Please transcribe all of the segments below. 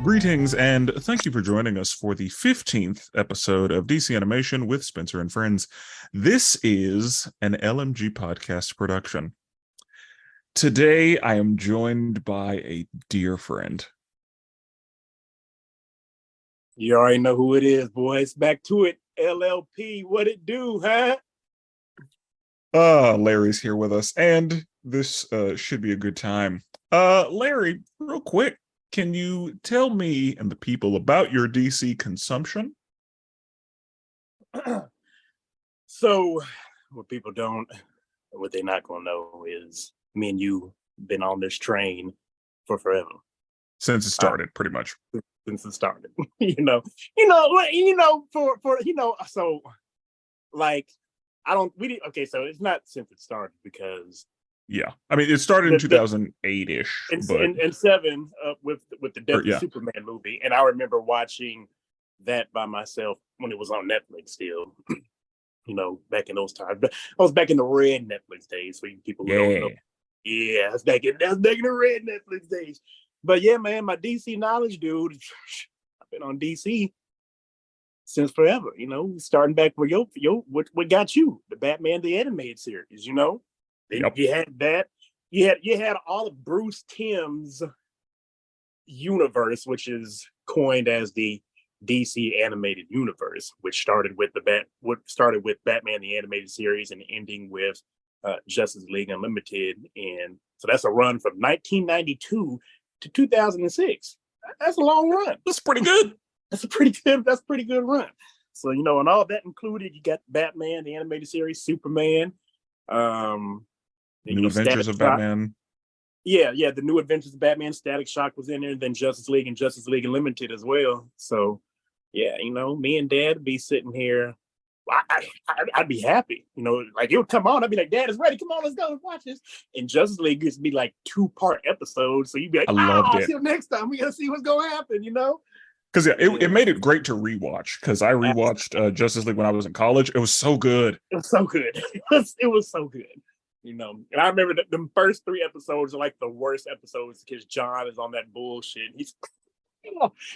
Greetings, and thank you for joining us for the 15th episode of DC Animation with Spenser and Friends. This is an LMG Podcast Production. Today, I am joined by a dear friend. You already know who it is, boys. Back to it. LLP, what it do, huh? Larry's here with us, and this should be a good time. Larry, real quick, can you tell me and the people about your DC consumption? So, what people don't, what they're not going to know is me and you been on this train for forever. Since it started, pretty much. Since it started, so like, okay, so it's not since it started because yeah, I mean, it started in 2008-ish. And 7 with the Death of Superman movie. And I remember watching that by myself when it was on Netflix still, back in those times. But I was back in the red Netflix days, for you people who don't know. Yeah, that's back in the red Netflix days. But yeah, man, my DC knowledge, dude, I've been on DC since forever, starting back where what got you? The Batman the Animated Series, Yep. You had that. You had all of Bruce Timm's universe, which is coined as the DC Animated Universe, which started with Batman the Animated Series and ending with Justice League Unlimited, and so that's a run from 1992 to 2006. That's a long run. That's pretty good. That's a pretty good run. So and all that included, you got Batman the Animated Series, Superman. New Adventures of Batman. Yeah, the New Adventures of Batman. Static Shock was in there, and then Justice League and Justice League Unlimited as well. So, yeah, me and Dad would be sitting here. I'd be happy, like it would come on. I'd be like, Dad is ready. Come on, let's go, let's watch this. And Justice League used to be like 2-part episodes, so you'd be like, I loved it. Till next time, we gotta see what's gonna happen, Because it made it great to rewatch. Because I rewatched Justice League when I was in college. It was so good. It was so good. It was so good. And I remember the first 3 episodes are like the worst episodes because John is on that bullshit. He's,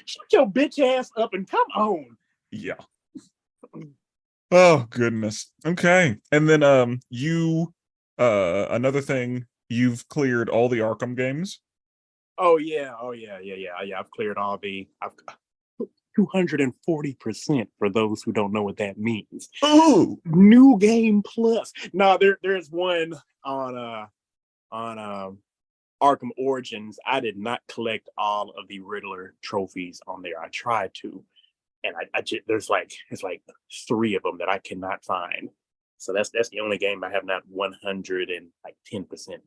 shut your bitch ass up and come on. Yeah. Oh goodness. Okay. And then you another thing, you've cleared all the Arkham games. Oh yeah. I've cleared all I've 240% for those who don't know what that means. Oh, new game plus. No, there's one on Arkham Origins. I did not collect all of the Riddler trophies on there. I tried to, and I just there's like 3 of them that I cannot find. So that's the only game I have not 110%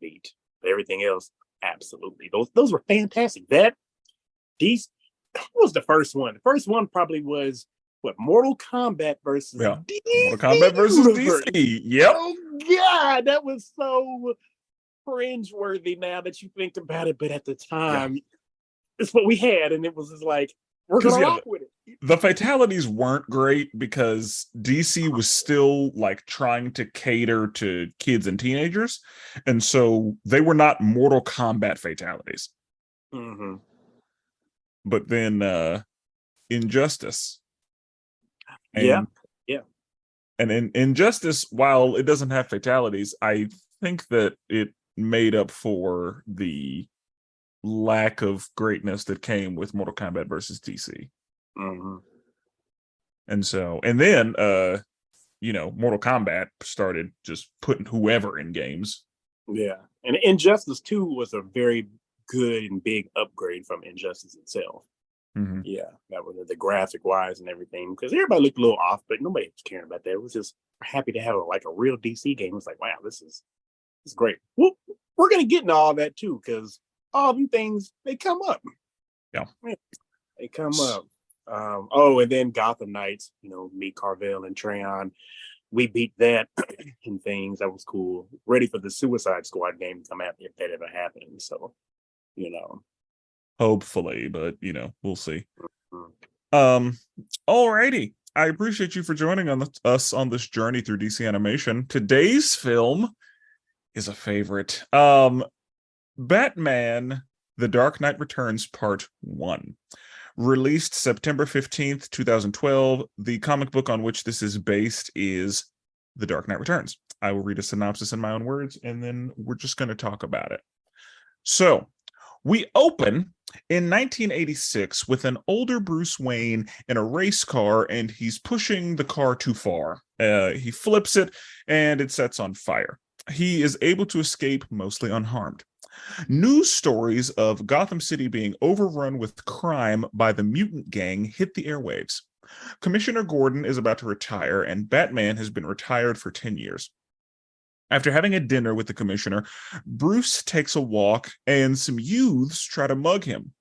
beat. But everything else, absolutely. Those were fantastic. What was the first one? The first one probably was Mortal Kombat versus DC. Mortal Kombat versus DC. Yep. Oh God, that was so cringeworthy now that you think about it. But at the time, it's what we had, and it was just like, we're gonna rock with it. The fatalities weren't great because DC was still like trying to cater to kids and teenagers, and so they were not Mortal Kombat fatalities. Mm-hmm. But then Injustice. Yeah. And in Injustice, while it doesn't have fatalities, I think that it made up for the lack of greatness that came with Mortal Kombat versus DC. Mm-hmm. And then Mortal Kombat started just putting whoever in games. Yeah. And Injustice 2 was a very good and big upgrade from Injustice itself. Mm-hmm. Yeah, that was the graphic wise and everything, because everybody looked a little off, but nobody was caring about that. It was just happy to have a real DC game. It was like, wow, this is great. Well, we're gonna get into all that too, because all them things, they come up. Yeah, they come up. And then Gotham Knights, me, Carvel, and Treyon, we beat that and things. That was cool. Ready for the Suicide Squad game to come out if that ever happened. So, hopefully, but we'll see. Mm-hmm. Alrighty. I appreciate you for joining us on this journey through DC animation. Today's film is a favorite. Batman: The Dark Knight Returns Part 1. Released September 15th, 2012. The comic book on which this is based is The Dark Knight Returns. I will read a synopsis in my own words, and then we're just going to talk about it. So, we open in 1986 with an older Bruce Wayne in a race car, and he's pushing the car too far. He flips it, and it sets on fire. He is able to escape mostly unharmed. News stories of Gotham City being overrun with crime by the mutant gang hit the airwaves. Commissioner Gordon is about to retire, and Batman has been retired for 10 years. After having a dinner with the commissioner, Bruce takes a walk, and some youths try to mug him.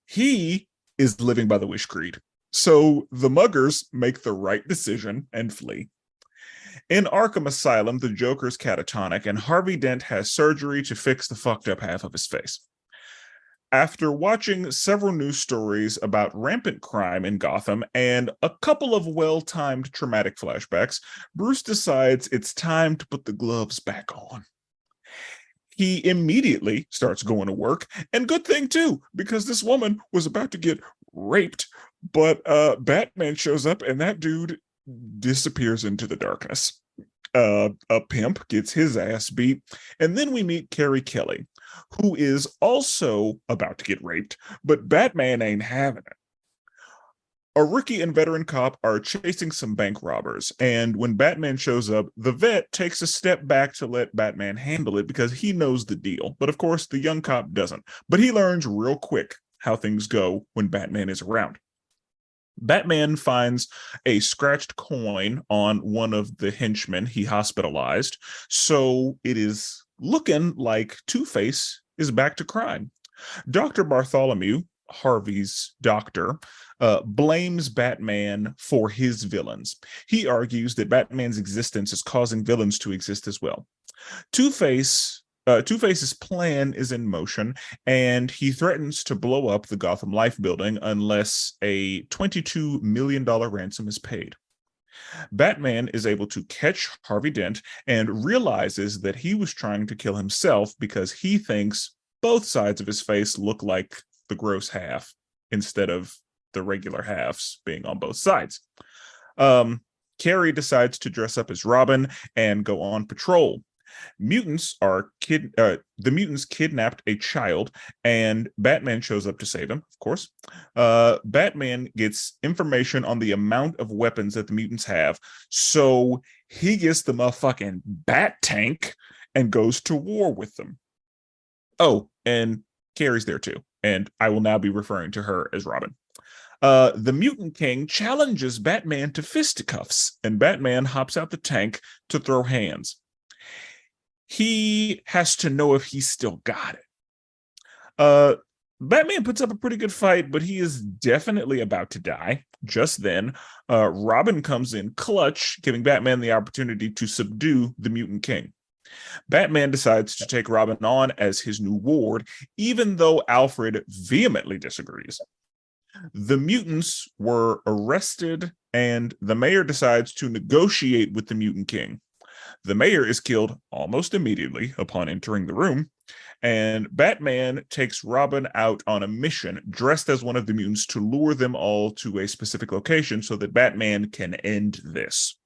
He is living by the Wish Creed, so the muggers make the right decision and flee. In Arkham Asylum, the Joker's catatonic, and Harvey Dent has surgery to fix the fucked up half of his face. After watching several news stories about rampant crime in Gotham and a couple of well-timed traumatic flashbacks, Bruce decides it's time to put the gloves back on. He immediately starts going to work, and good thing too, because this woman was about to get raped, but Batman shows up and that dude disappears into the darkness. A pimp gets his ass beat, and then we meet Carrie Kelly, who is also about to get raped, but Batman ain't having it. A rookie and veteran cop are chasing some bank robbers, and when Batman shows up, the vet takes a step back to let Batman handle it because he knows the deal. But of course, the young cop doesn't. But he learns real quick how things go when Batman is around. Batman finds a scratched coin on one of the henchmen he hospitalized, so it is looking like Two-Face is back to crime. Dr. Bartholomew, Harvey's doctor, blames Batman for his villains. He argues that Batman's existence is causing villains to exist as well. Two-Face's plan is in motion, and he threatens to blow up the Gotham Life building unless a $22 million ransom is paid. Batman is able to catch Harvey Dent and realizes that he was trying to kill himself because he thinks both sides of his face look like the gross half instead of the regular halves being on both sides. Carrie decides to dress up as Robin and go on patrol. The mutants kidnapped a child, and Batman shows up to save him, of course. Batman gets information on the amount of weapons that the mutants have, so he gets the motherfucking bat tank and goes to war with them. Oh, and Carrie's there too, and I will now be referring to her as Robin. The Mutant King challenges Batman to fisticuffs, and Batman hops out the tank to throw hands. He has to know if he's still got it. Batman puts up a pretty good fight, but he is definitely about to die. Just then, Robin comes in clutch, giving Batman the opportunity to subdue the Mutant King. Batman decides to take Robin on as his new ward, even though Alfred vehemently disagrees. The mutants were arrested, and the mayor decides to negotiate with the Mutant King. The mayor is killed almost immediately upon entering the room, and Batman takes Robin out on a mission dressed as one of the mutants to lure them all to a specific location so that Batman can end this.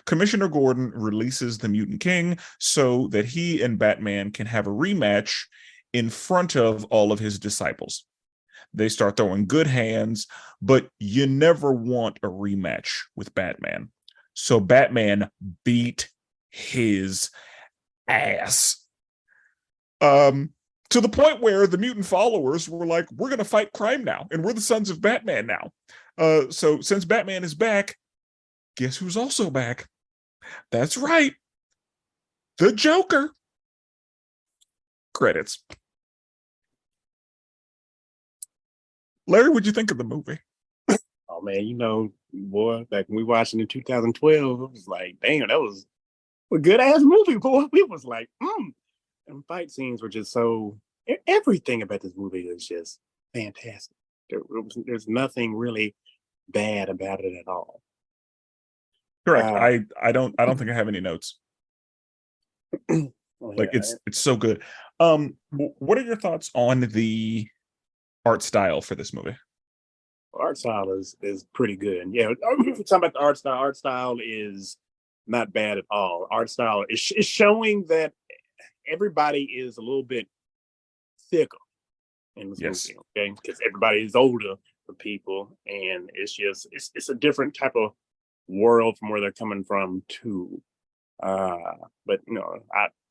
Commissioner Gordon releases the Mutant King so that he and Batman can have a rematch in front of all of his disciples. They start throwing good hands, but you never want a rematch with Batman. So Batman beat his ass. To the point where the mutant followers were like, we're going to fight crime now, and we're the sons of Batman now. So since Batman is back, guess who's also back? That's right. The Joker. Credits. Larry, what'd you think of the movie? Oh man, boy, back when we watched it in 2012, it was like, damn, that was a good ass movie, boy. It was like, and fight scenes were just so, everything about this movie is just fantastic. There's nothing really bad about it at all. Correct. I don't think I have any notes. Like it's so good. What are your thoughts on the art style for this movie? Art style is pretty good. Yeah, talking about the art style. Art style is not bad at all. Art style is showing that everybody is a little bit thicker in this Yes. movie, okay? Because everybody is older for people, and it's a different type of world from where they're coming from too. But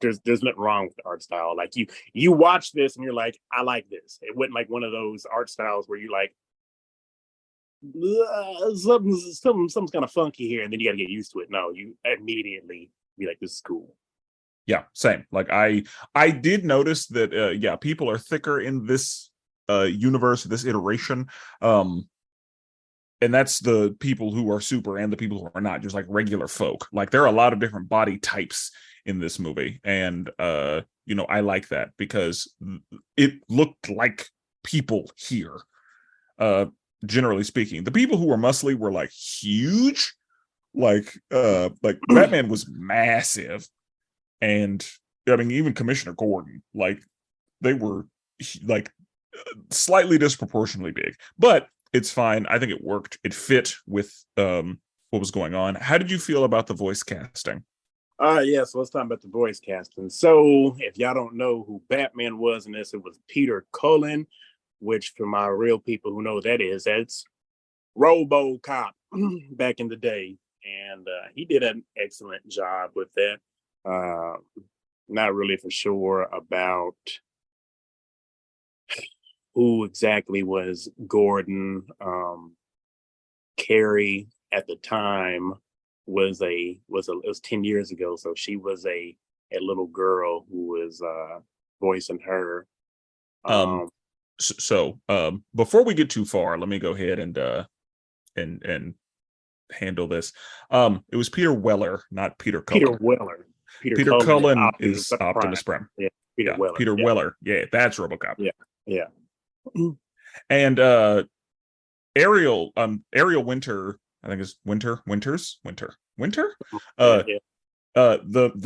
there's nothing wrong with the art style. Like you watch this and you're like, I like this. It wasn't like one of those art styles where you like something's kind of funky here, and then you got to get used to it. No, you immediately be like, this is cool. Yeah, same. Like I did notice that yeah, people are thicker in this universe, this iteration. And that's the people who are super and the people who are not, just like regular folk. Like there are a lot of different body types in this movie, and I like that because it looked like people here. Generally speaking, the people who were muscly were like huge, like Batman was massive, and I mean even Commissioner Gordon, like they were like slightly disproportionately big, but it's fine. I think it worked. It fit with what was going on. How did you feel about the voice casting? Yeah, so let's talk about the voice casting. So if y'all don't know who Batman was in this, it was Peter Cullen, which for my real people who know that's RoboCop back in the day. And he did an excellent job with that. Not really for sure about who exactly was Gordon. Carrie at the time it was 10 years ago, so she was a little girl who was voicing her. So before we get too far, let me go ahead and handle this. It was Peter Weller, not Peter Cullen. Peter Weller. Peter Cullen is Optimus Prime. Yeah, Peter Weller. Peter Weller. Yeah, that's RoboCop. Yeah. And Ariel Winter, I think is Winter. The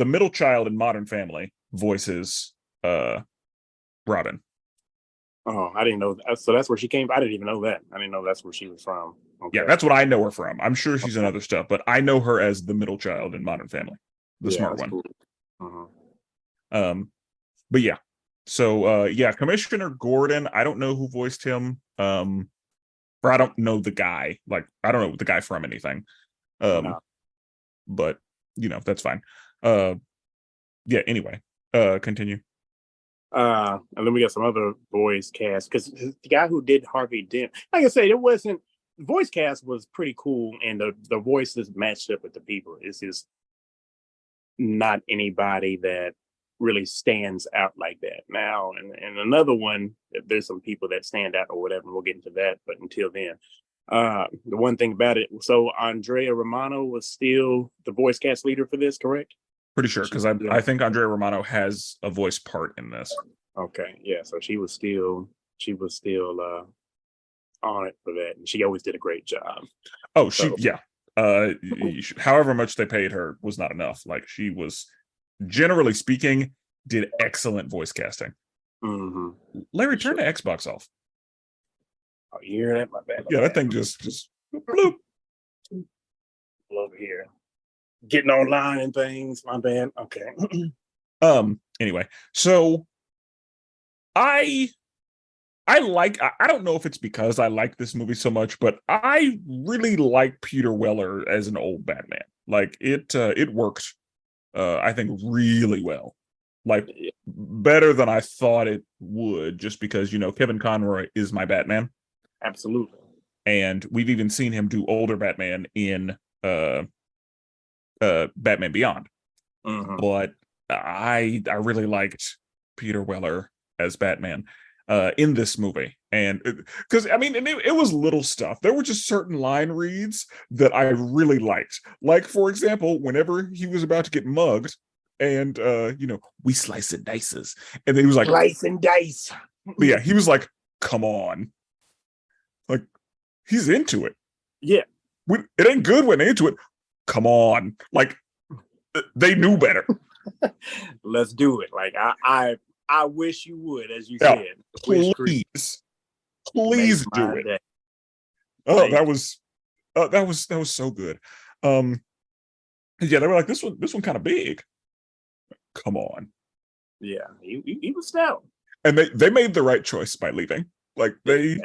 middle child in Modern Family voices Robin. Oh, I didn't know that. So that's where she came. I didn't even know that. I didn't know that's where she was from. Okay. Yeah, that's what I know her from. I'm sure she's in other stuff, but I know her as the middle child in Modern Family, the smart one. Cool. But yeah. So Commissioner Gordon, I don't know who voiced him. Or I don't know the guy. Like I don't know the guy from anything. But that's fine. Anyway, continue. And then we got some other voice cast because the guy who did Harvey Dent, like I said, the voice cast was pretty cool, and the voices matched up with the people. It's just not anybody that really stands out like that now. And another one, there's some people that stand out or whatever. We'll get into that, but until then, the one thing about it, so Andrea Romano was still the voice cast leader for this, correct? Pretty sure, because I think Andrea Romano has a voice part in this. Okay, yeah, so she was still on it for that, and she always did a great job. Oh, however much they paid her was not enough. Like she was, generally speaking, did excellent voice casting. Mm-hmm. Larry, turn the Xbox off. Oh, you hear that? My bad. Yeah, that thing just bloop. Over here, getting online and things. My bad. Okay. Anyway, so I don't know if it's because I like this movie so much, but I really like Peter Weller as an old Batman. Like it worked, I think, really well. Like better than I thought it would, just because Kevin Conroy is my Batman. Absolutely. And we've even seen him do older Batman in Batman Beyond. Mm-hmm. But I really liked Peter Weller as Batman in this movie, and because it was little stuff. There were just certain line reads that I really liked. Like, for example, whenever he was about to get mugged, and we slice and dices, and then he was like, slice and dice. Yeah, he was like, come on, like he's into it. Yeah, it ain't good when they're into it. Come on, like they knew better. Let's do it. Like I wish you would, as you yeah, said. Please do it. Day. Oh, that was so good. Yeah, they were like, this one kind of big. Come on. Yeah, he was stout. And they made the right choice by leaving. Like they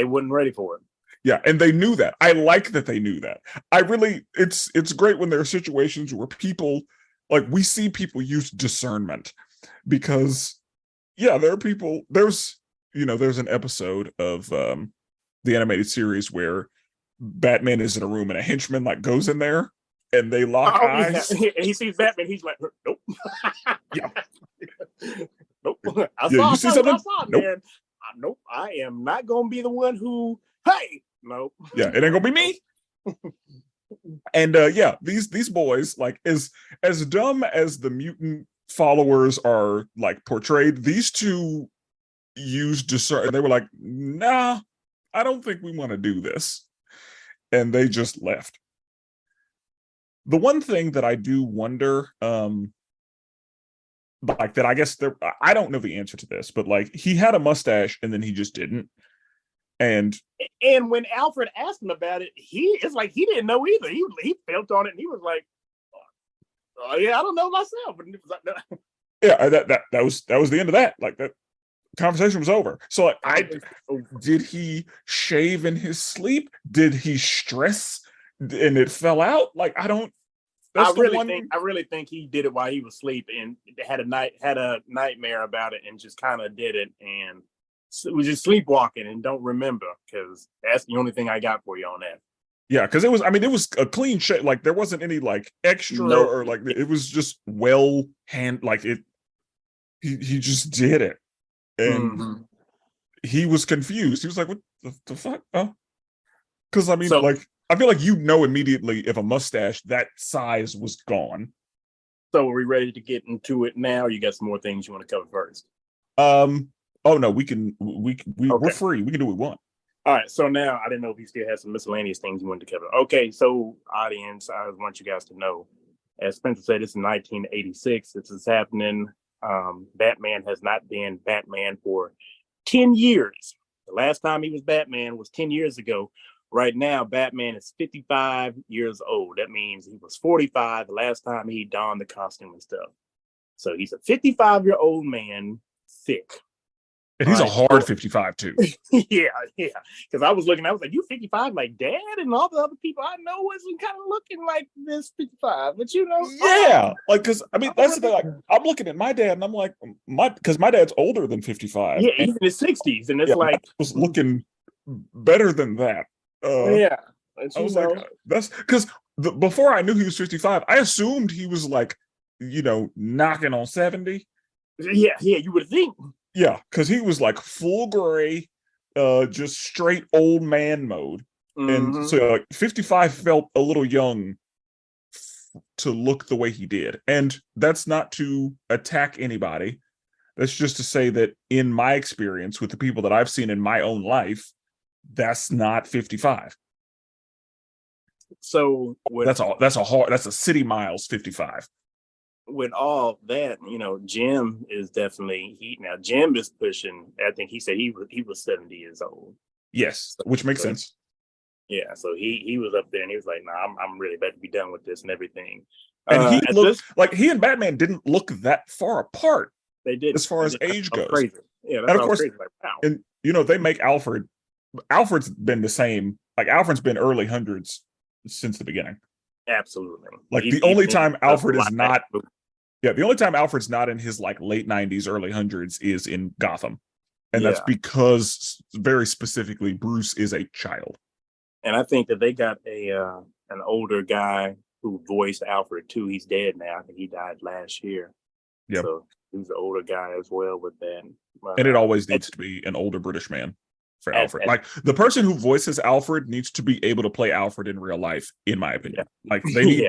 weren't ready for it. Yeah, and they knew that. I like that they knew that. It's great when there are situations where people, like, we see people use discernment, because there are people, there's an episode of the animated series where Batman is in a room and a henchman like goes in there and they lock eyes. Yeah. And he sees Batman, he's like, nope. Yeah. Nope. I saw something? Nope. Man. Nope. I am not gonna be the one who, hey, nope. Yeah, it ain't gonna be me. And these boys, like, as dumb as the mutant followers are like portrayed, these two used discern. They were like, nah, I don't think we want to do this. And they just left. The one thing that I do wonder, like, that I guess I don't know the answer to this, but like, he had a mustache and then he just didn't. And when Alfred asked him about it, it's like he didn't know either. He felt on it and he was like, oh, yeah, I don't know myself. And he was like, no. Yeah, that was the end of that. Like, that conversation was over. So like, did he shave in his sleep? Did he stress and it fell out? Like, I don't. I really think he did it while he was asleep and had a nightmare about it and just kind of did it and was just sleepwalking and don't remember, because that's the only thing I got for you on that. Yeah, because it was a clean shave. Like, there wasn't any like extra or like, it was just like it. He just did it, and he was confused. He was like, "What the fuck?" Oh, because I feel like immediately if a mustache that size was gone. So are we ready to get into it now? Or you got some more things you want to cover first? Oh no, we're free. We can do what we want. All right. So now I didn't know if you still had some miscellaneous things you wanted to cover. Okay. So audience, I want you guys to know, as Spencer said, it's in 1986. This is happening. Batman has not been Batman for 10 years. The last time he was Batman was 10 years ago. Right now, Batman is 55 years old. That means he was 45 the last time he donned the costume and stuff. So he's a 55-year-old man, thick. And he's a hard 55 too. Yeah. Because I was like, you 55 like Dad and all the other people I know wasn't kind of looking like this 55, but yeah, like, because that's the thing. Like, I'm looking at my dad and I'm like, because my dad's older than 55. Yeah, he's in his 60s, and it's like was looking better than that. Yeah, I was like, that's because before I knew he was 55, I assumed he was like, knocking on 70. Yeah, you would think. Yeah, because he was like full gray, just straight old man mode. And so like 55 felt a little young to look the way he did. And that's not to attack anybody. That's just to say that in my experience with the people that I've seen in my own life, that's not 55. So that's a city miles 55. With all that, Jim is definitely now. Jim is pushing. I think he said he was 70 years old. Yes, which makes sense. Yeah, so he was up there and he was like, "Nah, I'm really about to be done with this and everything." And he looked like he and Batman didn't look that far apart. They did, as far as age goes. Crazy. Yeah, that's and of course, crazy. Like, wow. And they make Alfred. Alfred's been the same. Like, Alfred's been early hundreds since the beginning. Absolutely. Like, the only time Alfred is not. Yeah, the only time Alfred's not in his like late 90s, early hundreds is in Gotham. And that's because very specifically Bruce is a child. And I think that they got an older guy who voiced Alfred too. He's dead now. I think he died last year. Yeah. So he's an older guy as well with that. And it always needs to be an older British man for Alfred. Like, the person who voices Alfred needs to be able to play Alfred in real life, in my opinion. Yeah. Like, they need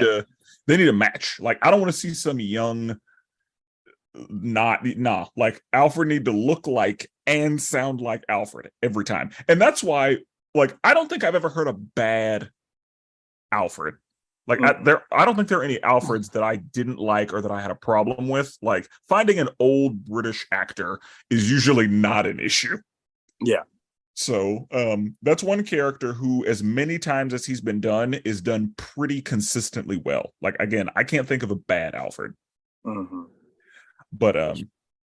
to match. Like, I don't want to see some young like, Alfred need to look like and sound like Alfred every time. And that's why, like, I don't think I've ever heard a bad Alfred. Like, I don't think there are any Alfreds that I didn't like or that I had a problem with. Like, finding an old British actor is usually not an issue. Yeah. So that's one character who, as many times as he's been done, is done pretty consistently well. Like, again, I can't think of a bad Alfred. Mm-hmm. But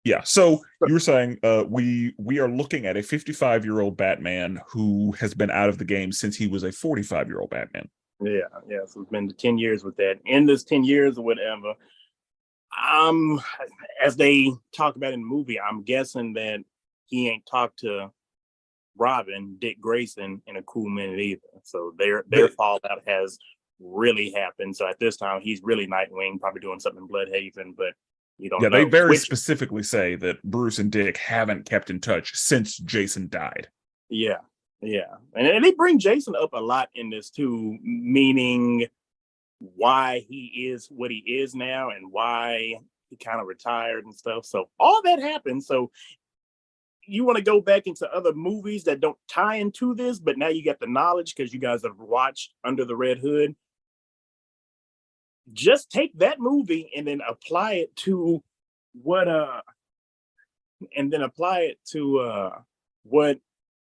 yeah. So you were saying we are looking at a 55-year-old Batman who has been out of the game since he was a 45-year-old Batman. Yeah. So it's been 10 years with that. In this 10 years or whatever, as they talk about in the movie, I'm guessing that he ain't talked to Robin, Dick Grayson, in a cool minute either. So their fallout has really happened. So at this time, he's really Nightwing, probably doing something in Bloodhaven, but you don't know. They very specifically say that Bruce and Dick haven't kept in touch since Jason died. Yeah. And they bring Jason up a lot in this too, meaning why he is what he is now and why he kind of retired and stuff. So all that happened. So you want to go back into other movies that don't tie into this, but now you got the knowledge because you guys have watched Under the Red Hood. Just take that movie and then apply it to what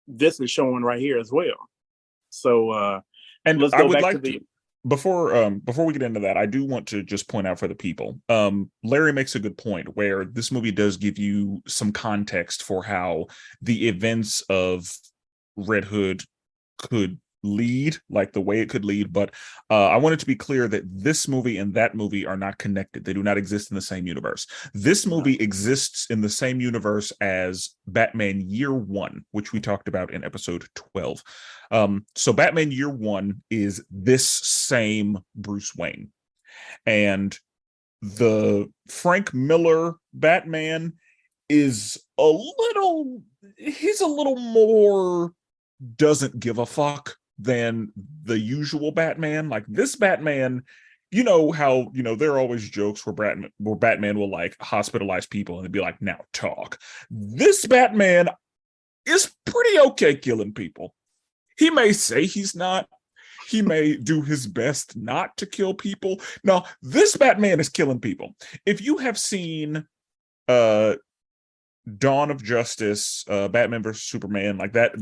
this is showing right here as well. So and let's go back to before we get into that, I do want to just point out for the people, Larry makes a good point where this movie does give you some context for how the events of Red Hood could lead, like the way it could lead. But I want it to be clear that this movie and that movie are not connected. They do not exist in the same universe. This movie exists in the same universe as Batman Year One, which we talked about in episode 12. So Batman Year One is this same Bruce Wayne. And the Frank Miller Batman is he's a little more doesn't give a fuck than the usual Batman. Like this Batman, you know how, there are always jokes where Batman will like hospitalize people and they'd be like, now talk. This Batman is pretty okay killing people. He may say he's not. He may do his best not to kill people. No, this Batman is killing people. If you have seen Dawn of Justice, Batman vs Superman, like that,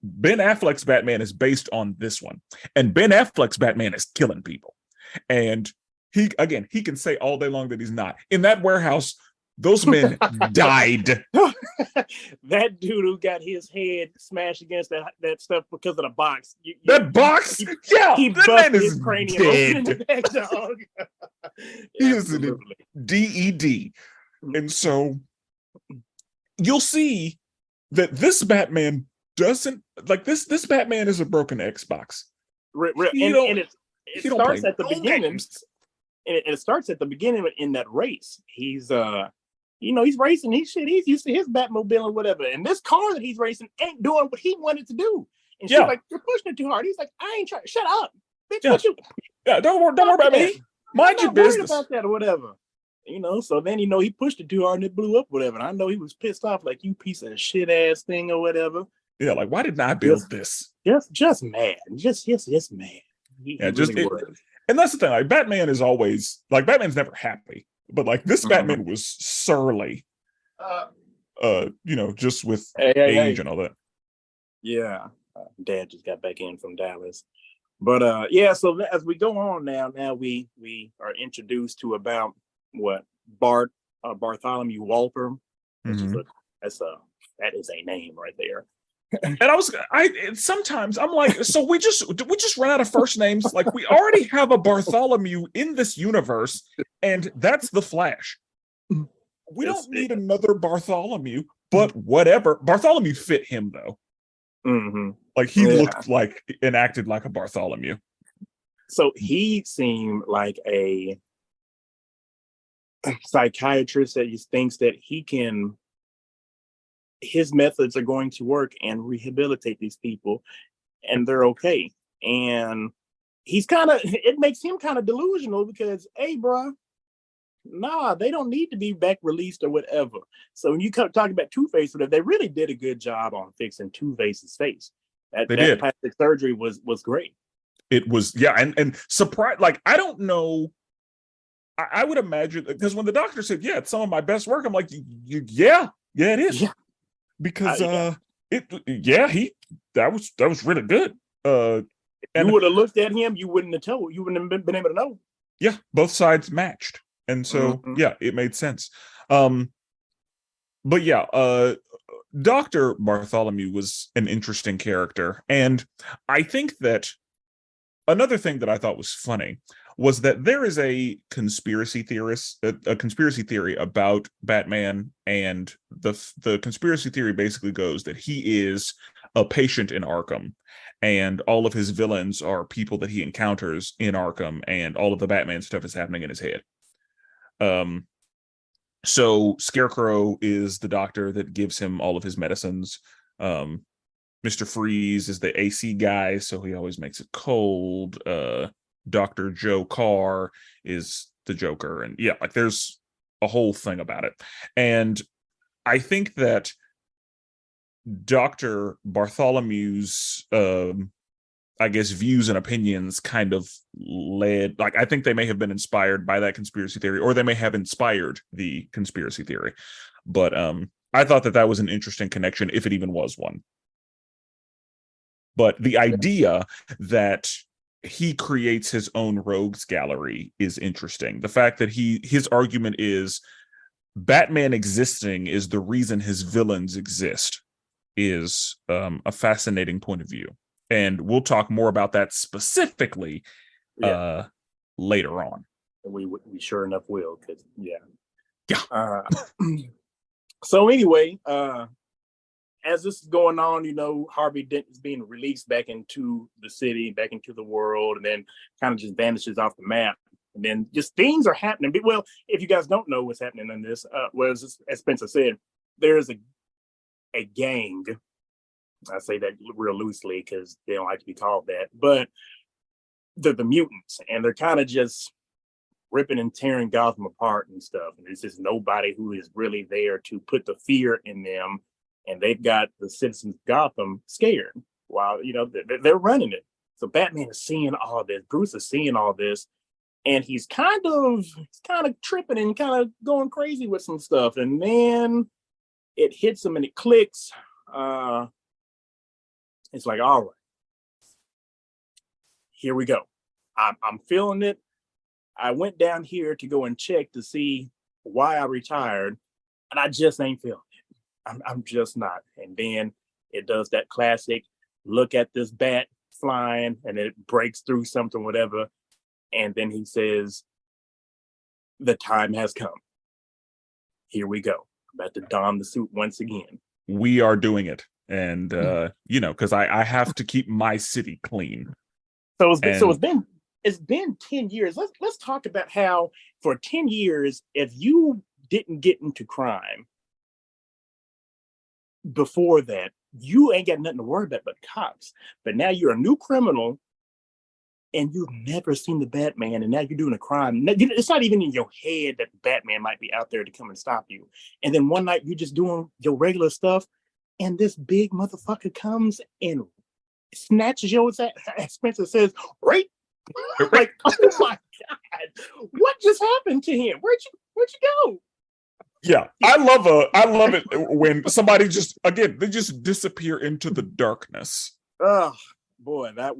Ben Affleck's Batman is based on this one, and Ben Affleck's Batman is killing people. And he can say all day long that he's not. In that warehouse, those men died. That dude who got his head smashed against that stuff because of the box. That box? Yeah, he that man is cranium dead. In the back, dog. He is an DED. And so you'll see that this Batman doesn't like this. This Batman is a broken Xbox. It starts at the beginning. And it starts at the beginning in that race. He's he's racing. He's used to his Batmobile or whatever. And this car that he's racing ain't doing what he wanted to do. And she's like, "You're pushing it too hard." He's like, "I ain't trying. Shut up, bitch." Don't worry about me. Mind your business about that or whatever. So then he pushed it too hard and it blew up, whatever. And I know he was pissed off, like, you piece of shit ass thing or whatever. Yeah, like, why didn't I build this? Just mad. Just mad. He really was. And that's the thing. Like, Batman is always like, Batman's never happy, but like this Batman was surly. Just with age and all that. Yeah, Dad just got back in from Dallas. But so as we go on now we are introduced to about what Bartholomew Walper, which is that is a name right there. And sometimes I'm like, so we just run out of first names. Like, we already have a Bartholomew in this universe, and that's the Flash. We don't need another Bartholomew, but whatever. Bartholomew fit him though. Mm-hmm. Like he looked like and acted like a Bartholomew. So he seemed like a psychiatrist that thinks that his methods are going to work and rehabilitate these people and they're okay. And it makes him kind of delusional because, hey, bro, they don't need to be back released or whatever. So when you talk about Two-Face, they really did a good job on fixing Two-Face's face. That plastic surgery was great. It was, and surprise, like, I don't know. I would imagine, because when the doctor said, it's some of my best work, I'm like, yeah, it is. Yeah. Because That was really good. And you would have looked at him, you wouldn't have been able to know. Yeah, both sides matched. And so it made sense. But yeah, Dr. Bartholomew was an interesting character. And I think that another thing that I thought was funny was that there is a conspiracy theory about Batman, and the conspiracy theory basically goes that he is a patient in Arkham, and all of his villains are people that he encounters in Arkham, and all of the Batman stuff is happening in his head. So Scarecrow is the doctor that gives him all of his medicines. Mr. Freeze is the AC guy, so he always makes it cold. Dr. Joe Carr is the Joker. And yeah, like there's a whole thing about it. And I think that Dr. Bartholomew's, I guess, views and opinions kind of led, like, I think they may have been inspired by that conspiracy theory, or they may have inspired the conspiracy theory. But I thought that was an interesting connection, if it even was one. But the idea that he creates his own rogues gallery is interesting. The fact that his argument is Batman existing is the reason his villains exist is a fascinating point of view. And we'll talk more about that specifically later on. We sure enough will, because so anyway, as this is going on, Harvey Dent is being released back into the city, back into the world, and then kind of just vanishes off the map. And then just things are happening. Well, if you guys don't know what's happening in this, as Spencer said, there's a gang. I say that real loosely because they don't like to be called that, but they're the mutants, and they're kind of just ripping and tearing Gotham apart and stuff. And there's just nobody who is really there to put the fear in them. And they've got the citizens of Gotham scared while, they're running it. So Batman is seeing all this. Bruce is seeing all this. And he's kind of tripping and kind of going crazy with some stuff. And then it hits him and it clicks. It's like, all right, here we go. I'm feeling it. I went down here to go and check to see why I retired, and I just ain't feeling it. I'm just not. And then it does that classic look at this bat flying, and it breaks through something, whatever. And then he says, the time has come. Here we go. I'm about to don the suit once again. We are doing it. And, because I have to keep my city clean. So it's been 10 years. Let's talk about how for 10 years, if you didn't get into crime before that, you ain't got nothing to worry about but cops. But now you're a new criminal and you've never seen the Batman, and now you're doing a crime. It's not even in your head that Batman might be out there to come and stop you. And then one night you're just doing your regular stuff, and this big motherfucker comes and snatches yours at, as Spencer says, right? Like, oh my God, what just happened to him? Where'd you go? Yeah, I love it when somebody they just disappear into the darkness. Oh boy, I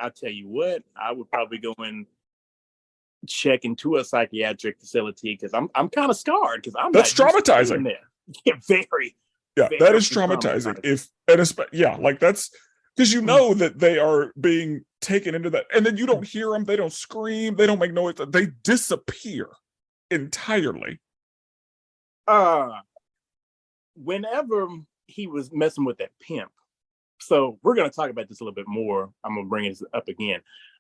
tell you what, I would probably go and check into a psychiatric facility because I'm kind of scarred because that's traumatizing. Yeah, very. Yeah, that is traumatizing. That's because that they are being taken into that, and then you don't hear them, they don't scream, they don't make noise, they disappear entirely. Whenever he was messing with that pimp, so we're gonna talk about this a little bit more. I'm gonna bring it up again.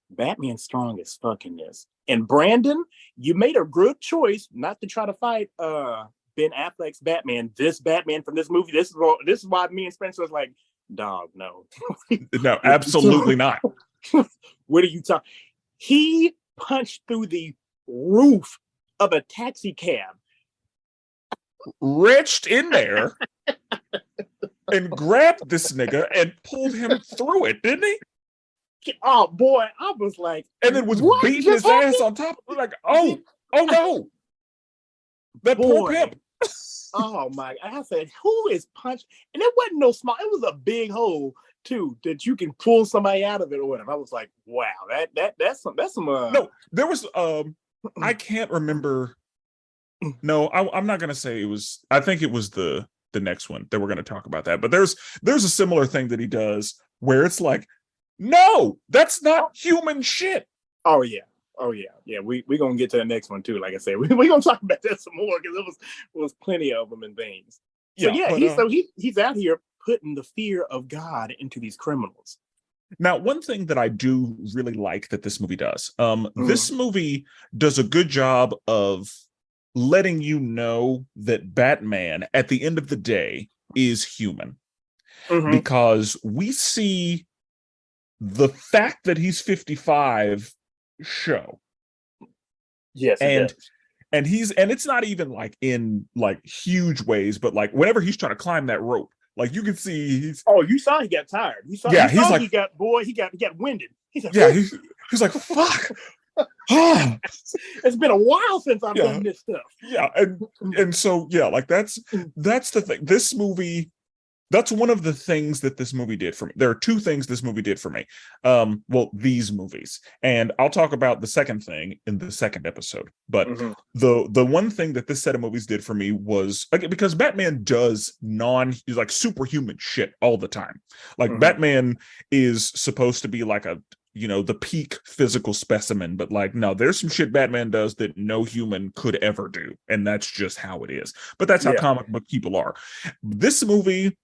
Batman's strong as fuck in this, and Brandon, you made a good choice not to try to fight Ben Affleck's Batman. This Batman from this movie. This is why me and Spencer was like, dog, no. No, absolutely not. What are you talking? He punched through the roof of a taxi cab, reached in there and grabbed this nigga and pulled him through it, didn't he? Oh boy, I was like, and then was beating his ass on top of it, like, oh no. That poor pimp. Oh my! I said, who is punch? And it wasn't no small. It was a big hole too that you can pull somebody out of it or whatever. I was like, wow, that's some. No, there was I can't remember. No, I'm not gonna say it was. I think it was the next one that we're gonna talk about that. But there's a similar thing that he does where it's like, no, that's not human shit. Oh yeah. We're gonna get to the next one too. Like I said, we're gonna talk about that some more because it was plenty of them and things. So he's out here putting the fear of God into these criminals. Now, one thing that I do really like that this movie does, this movie does a good job of letting you know that Batman, at the end of the day, is human. Because we see the fact that he's 55 show. Yes, and it's not even like in like huge ways, but like whenever he's trying to climb that rope, like you can see he's. Oh, you saw he got tired. He got winded. He's like, yeah, he's like, fuck. It's been a while since I've done this stuff. Yeah, and so like that's the thing. This movie. That's one of the things that this movie did for me. There are two things this movie did for me. These movies. And I'll talk about the second thing in the second episode. But the one thing that this set of movies did for me was, because Batman does like superhuman shit all the time. Like Batman is supposed to be like the peak physical specimen, but like, no, there's some shit Batman does that no human could ever do. And that's just how it is. But that's how comic book people are. This movie,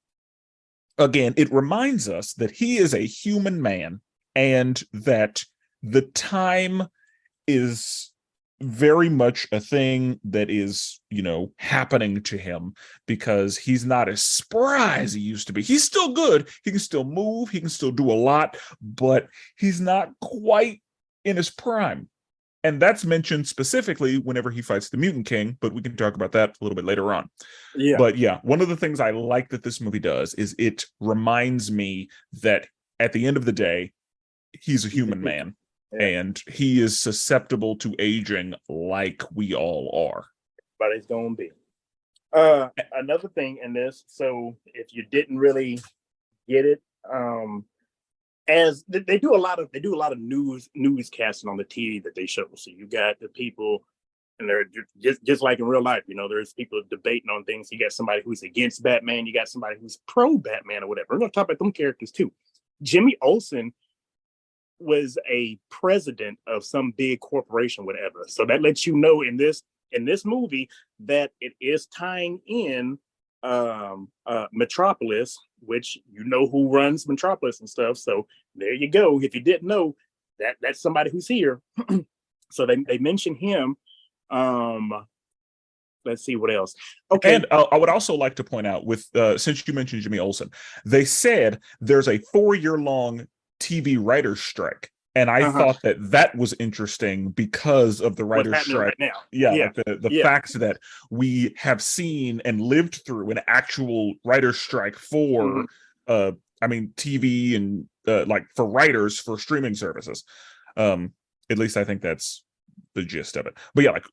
again, it reminds us that he is a human man and that the time is very much a thing that is, happening to him because he's not as spry as he used to be. He's still good. He can still move. He can still do a lot, but he's not quite in his prime. And that's mentioned specifically whenever he fights the Mutant King, but we can talk about that a little bit later on. Yeah. But one of the things I like that this movie does is it reminds me that at the end of the day, he's a human man and he is susceptible to aging like we all are. But it's gonna be. Another thing in this, so if you didn't really get it, as they do a lot of newscasting on the TV that they show. So you got the people, and they're just like in real life. There's people debating on things. You got somebody who's against Batman. You got somebody who's pro Batman or whatever. We're gonna talk about them characters too. Jimmy Olsen was a president of some big corporation, whatever. So that lets you know in this movie that it is tying in Metropolis, which who runs Metropolis and stuff. So there you go. If you didn't know, that's somebody who's here. So they mention him. Let's see what else. Okay. And I would also like to point out, with since you mentioned Jimmy Olsen, they said there's a 4-year-long TV writer's strike. And I thought that was interesting because of the writer's strike. Right now. Like the facts that we have seen and lived through an actual writer's strike for, TV and like for writers for streaming services. At least I think that's the gist of it. But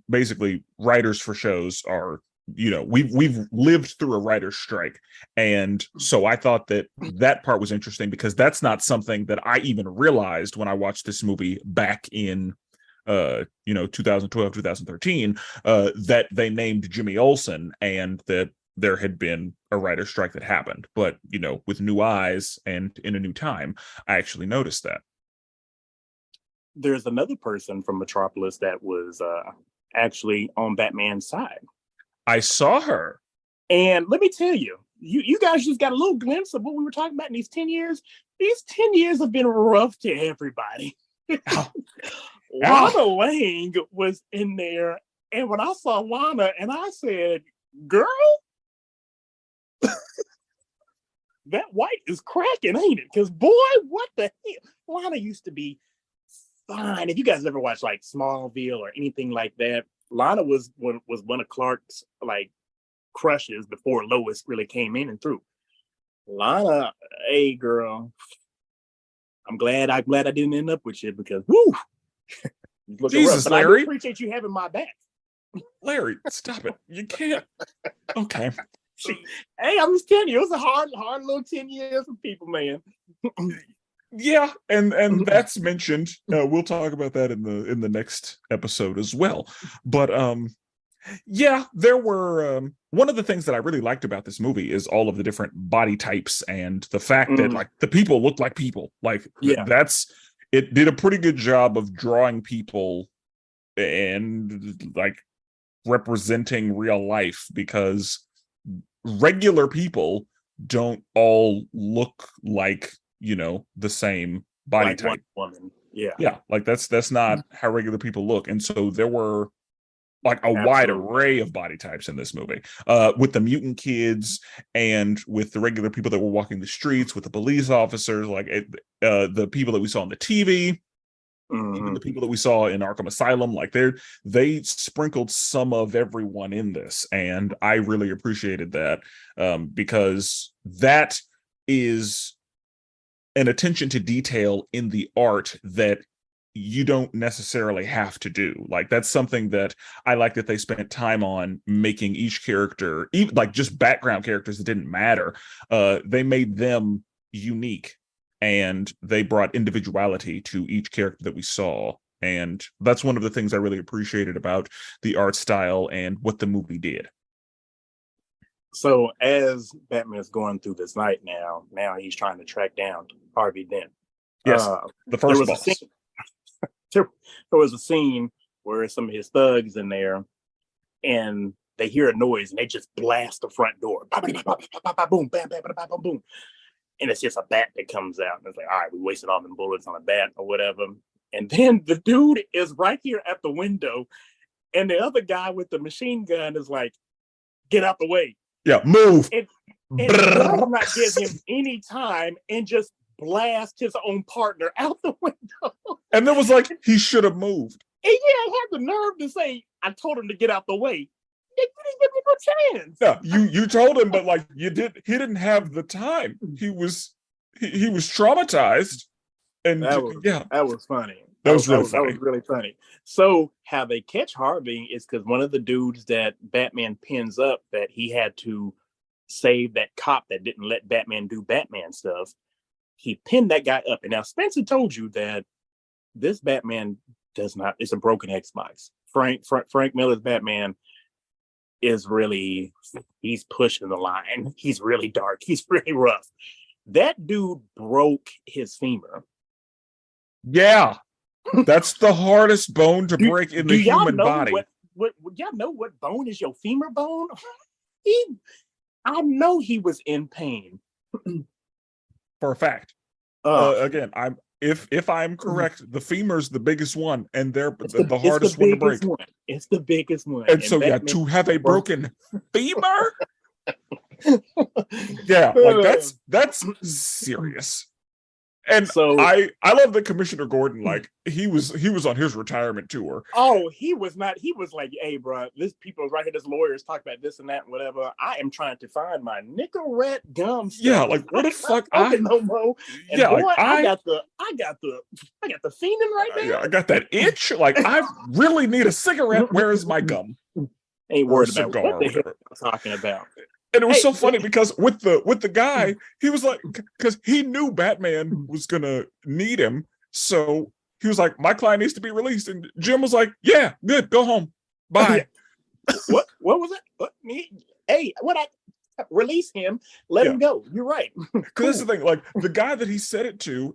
basically writers for shows are, we've lived through a writer's strike. And so I thought that part was interesting because that's not something that I even realized when I watched this movie back in 2012, 2013, that they named Jimmy Olsen and that there had been a writer's strike that happened. But, with new eyes and in a new time, I actually noticed that. There's another person from Metropolis that was actually on Batman's side. I saw her. And let me tell you, you guys just got a little glimpse of what we were talking about in these 10 years. These 10 years have been rough to everybody. Lana Lang was in there. And when I saw Lana, and I said, girl, that white is cracking, ain't it? Because boy, what the hell? Lana used to be fine. If you guys ever watched like Smallville or anything like that, Lana was one of Clark's like crushes before Lois really came in and through. Lana, hey girl, I'm glad I didn't end up with you because woo, Jesus, Larry. I appreciate you having my back. Larry, stop it. You can't. Okay. Hey, I'm just telling you, it was a hard little 10 years for people, man. Yeah, and that's mentioned. We'll talk about that in the next episode as well. But yeah, there were one of the things that I really liked about this movie is all of the different body types and the fact that like the people look like people. Like it did a pretty good job of drawing people and like representing real life, because regular people don't all look like, the same body like type. one woman. Yeah. Like that's not how regular people look. And so there were like a wide array of body types in this movie, with the mutant kids and with the regular people that were walking the streets, with the police officers, like the people that we saw on the TV, even the people that we saw in Arkham Asylum. Like they sprinkled some of everyone in this, and I really appreciated that, because that is an attention to detail in the art that you don't necessarily have to do. Like that's something that I like, that they spent time on making each character, even like just background characters that didn't matter. They made them unique, and they brought individuality to each character that we saw. And that's one of the things I really appreciated about the art style and what the movie did. So as Batman is going through this night now he's trying to track down Harvey Dent. Yes, the first boss. There was a scene where some of his thugs in there, and they hear a noise and they just blast the front door. Boom, bam, bam, bam, bam, boom. And it's just a bat that comes out. And it's like, all right, we wasted all them bullets on a bat or whatever. And then the dude is right here at the window, and the other guy with the machine gun is like, get out the way. Yeah, move. And does not give him any time and just blast his own partner out the window. And there was like, he should have moved. And yeah, I had the nerve to say, I told him to get out the way. You didn't give me no chance. Yeah, you told him, but like he didn't have the time. He was traumatized. And that was funny. That was really funny. That was really funny. So how they catch Harvey is because one of the dudes that Batman pins up, that he had to save that cop that didn't let Batman do Batman stuff. He pinned that guy up. And now Spencer told you that this Batman it's a broken Xbox. Frank Miller's Batman is really, he's pushing the line. He's really dark. He's really rough. That dude broke his femur. Yeah. That's the hardest bone to break in the human body. What y'all know what bone is your femur bone? I know he was in pain. For a fact. Again, if I'm correct, the femur's the biggest one, and they're the hardest one to break. It's the biggest one. And so Batman, to have a broken femur, yeah, like that's serious. And so I love that Commissioner Gordon, like he was on his retirement tour. Oh, he was not. He was like, "Hey, bro, this people right here, this lawyers talk about this and that, and whatever. I am trying to find my Nicorette gum stuff. Yeah, like what the fuck? No more. And yeah, boy, like I got the fiending right now. Yeah, I got that itch. Like I really need a cigarette. Where is my gum? Ain't worried about what the hell I'm talking about. And it was so funny because with the guy, he was like, because he knew Batman was gonna need him, so he was like, "My client needs to be released." And Jim was like, "Yeah, good, go home, bye." What was it? Release him, let him go. You're right. Because that's the thing, like the guy that he said it to,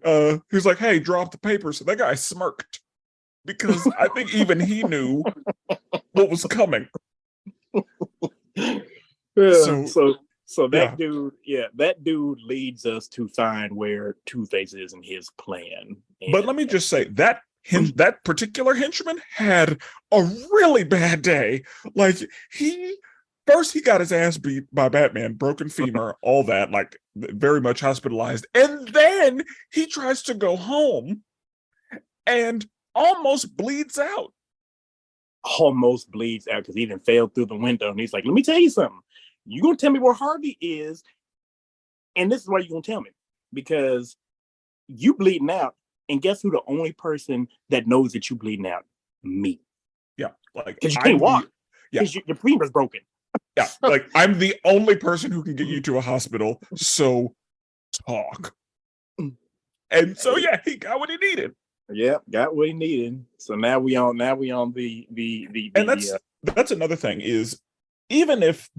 he was like, "Hey, drop the papers." So that guy smirked because I think even he knew what was coming. So that dude leads us to find where Two-Face is in his plan. But let me just say that particular henchman had a really bad day. Like he got his ass beat by Batman, broken femur, all that, like very much hospitalized. And then he tries to go home and almost bleeds out. Almost bleeds out because he even fell through the window. And he's like, "Let me tell you something. You're going to tell me where Harvey is, and this is why you're going to tell me, because you bleeding out, and guess who the only person that knows that you bleeding out? Me." Yeah, like because you can't walk. Yeah. Your femur's broken. Yeah, like I'm the only person who can get you to a hospital, so talk. And so yeah, he got what he needed. Yeah, got what he needed. So now we on the and that's another thing is, even if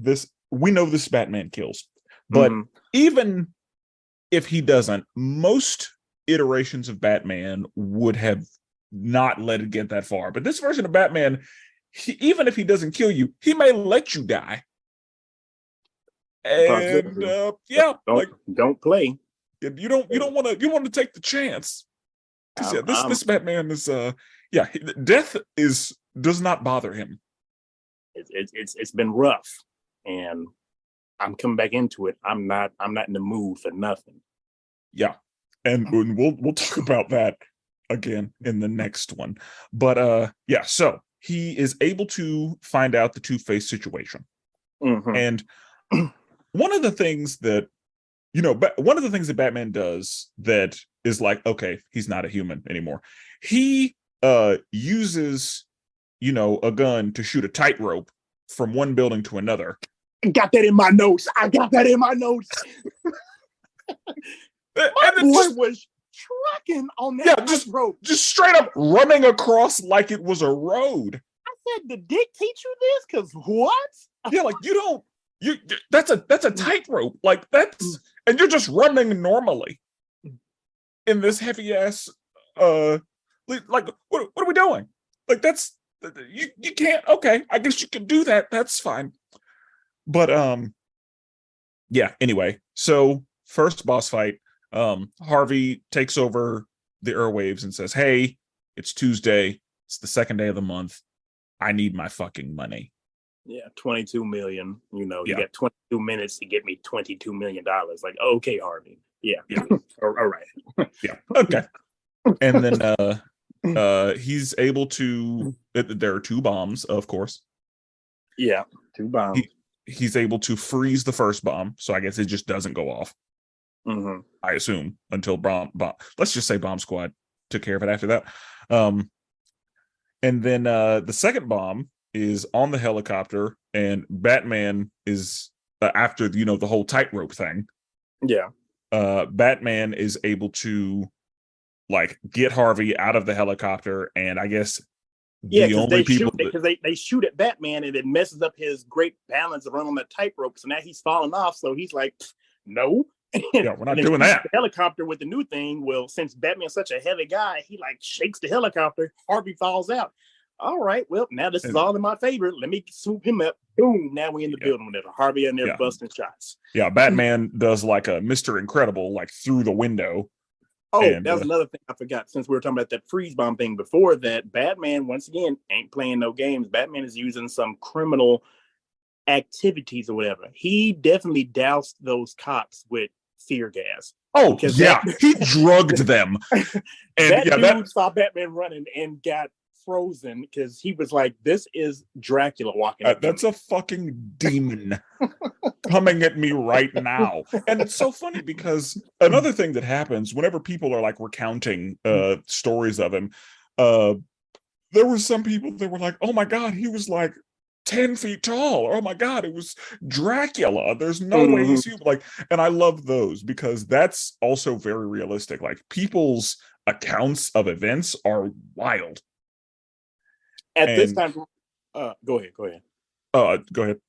we know this Batman kills, but even if he doesn't, most iterations of Batman would have not let it get that far. But this version of Batman, even if he doesn't kill you, he may let you die. And don't play. You don't want to take the chance. Because this Batman is death does not bother him. It's been rough, and I'm coming back into it. I'm not in the mood for nothing. Yeah, and we'll talk about that again in the next one. But so he is able to find out the Two-Face situation, and one of the things that Batman does that is like, okay, he's not a human anymore. He uses a gun to shoot a tightrope from one building to another. I got that in my notes. My boy was trucking on that tightrope. Just straight up running across like it was a road. I said, did Dick teach you this? Because what? Yeah, like that's a tightrope. Like and you're just running normally in this heavy ass like what are we doing? Like that's you can't. Okay, I guess you can do that. That's fine. But anyway, so first boss fight, Harvey takes over the airwaves and says, "Hey, it's Tuesday. It's the second day of the month. I need my fucking money." Yeah, 22 million. You got 22 minutes to get me $22 million. Like, okay, Harvey. Yeah. All right. Yeah. Okay. And then he's able to. There are two bombs, of course. Yeah, two bombs. He's able to freeze the first bomb, so I guess it just doesn't go off. I assume until bomb. Let's just say Bomb Squad took care of it after that. And then the second bomb is on the helicopter, and Batman is after the whole tightrope thing. Yeah. Batman is able to get Harvey out of the helicopter, and I guess the only people because they shoot at Batman, and it messes up his great balance of running on that tightrope. So now he's falling off. So he's like, no. Yeah, we're not doing that. The helicopter with the new thing. Well, since Batman's such a heavy guy, he shakes the helicopter. Harvey falls out. All right, well, now this is all in my favor. Let me swoop him up. Boom! Now we in the building with Harvey in there busting shots. Yeah, Batman does like a Mr. Incredible, through the window. Oh, that was another thing I forgot. Since we were talking about that freeze bomb thing before that, Batman, once again, ain't playing no games. Batman is using some criminal activities or whatever. He definitely doused those cops with tear gas. Oh, yeah. He drugged them. And that dude saw Batman running and got frozen because he was like, this is Dracula walking up that's a fucking demon coming at me right now. And it's so funny because another thing that happens whenever people are recounting stories of him, there were some people that were like, oh my god, he was 10 feet tall, or oh my god, it was Dracula, there's no way he's human. And I love those because that's also very realistic. People's accounts of events are wild. This time, go ahead. Go ahead.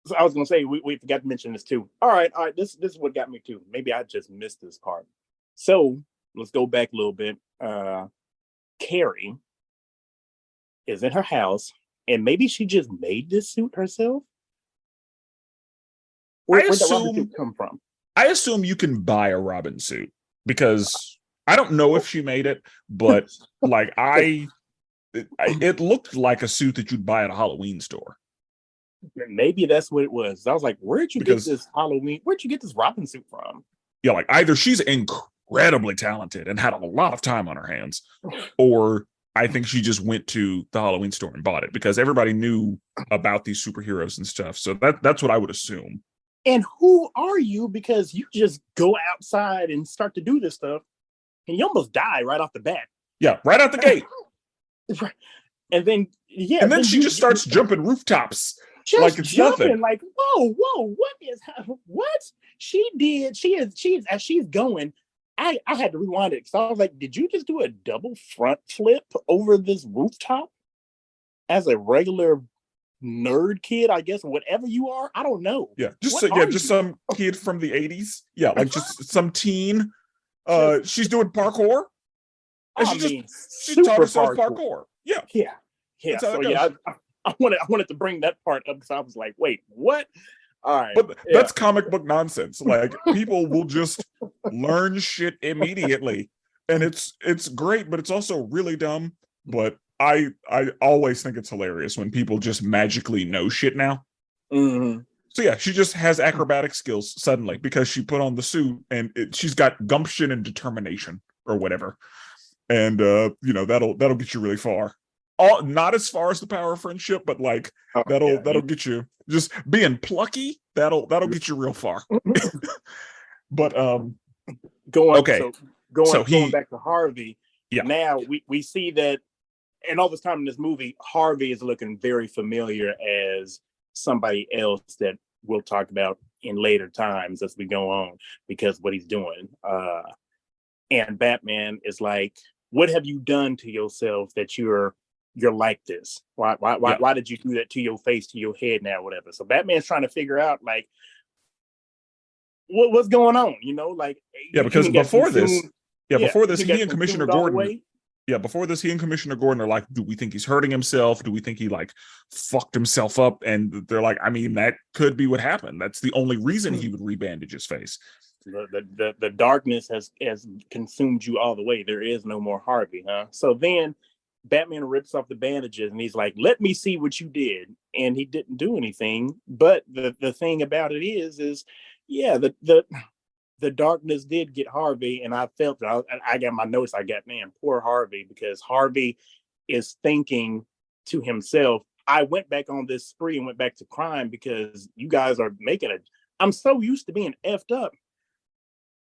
So I was going to say, we forgot to mention this too. All right. This is what got me too. Maybe I just missed this part. So let's go back a little bit. Carrie is in her house, and maybe she just made this suit herself. Where did the Robin suit come from? I assume you can buy a Robin suit because I don't know if she made it, but it looked like a suit that you'd buy at a Halloween store. Maybe that's what it was. I was like, where'd you get this Robin suit from? Yeah, either she's incredibly talented and had a lot of time on her hands, or I think she just went to the Halloween store and bought it because everybody knew about these superheroes and stuff. So that's what I would assume. And who are you? Because you just go outside and start to do this stuff, and you almost die right off the bat. Yeah, right out the gate. And then she just starts jumping rooftops. Just like it's jumping, nothing. like, whoa, what she did? She's as she's going. I had to rewind it because I was like, did you just do a double front flip over this rooftop as a regular nerd kid? I guess whatever you are, I don't know. Yeah, just some kid from the 80s. Yeah, like just some teen. She's doing parkour. And she taught herself parkour. Yeah. So yeah, I wanted to bring that part up because I was like, wait, what? All right. But that's comic book nonsense. Like people will just learn shit immediately. And it's great, but it's also really dumb. But I always think it's hilarious when people just magically know shit now. Mm-hmm. So yeah, she just has acrobatic skills suddenly because she put on the suit and she's got gumption and determination or whatever. And that'll get you really far. Not as far as the power of friendship, but like that'll get you just being plucky. That'll get you real far. But going back to Harvey. Yeah. Now we see that, and all this time in this movie, Harvey is looking very familiar as somebody else that we'll talk about in later times as we go on because what he's doing. And Batman is like, what have you done to yourself that you're like this? Why did you do that to your face, to your head now, whatever? So Batman's trying to figure out like what's going on, like because before this, he and Commissioner Gordon. Yeah, before this, he and Commissioner Gordon are like, do we think he's hurting himself? Do we think he like fucked himself up? And they're like, I mean, that could be what happened. That's the only reason he would rebandage his face. The darkness has consumed you all the way. There is no more Harvey, huh? So then Batman rips off the bandages and he's like, let me see what you did. And he didn't do anything. But the thing about it is yeah, the darkness did get Harvey, and I felt it. I got my notes. I got, man, poor Harvey, because Harvey is thinking to himself, I went back on this spree and went back to crime because you guys are making it. I'm so used to being effed up.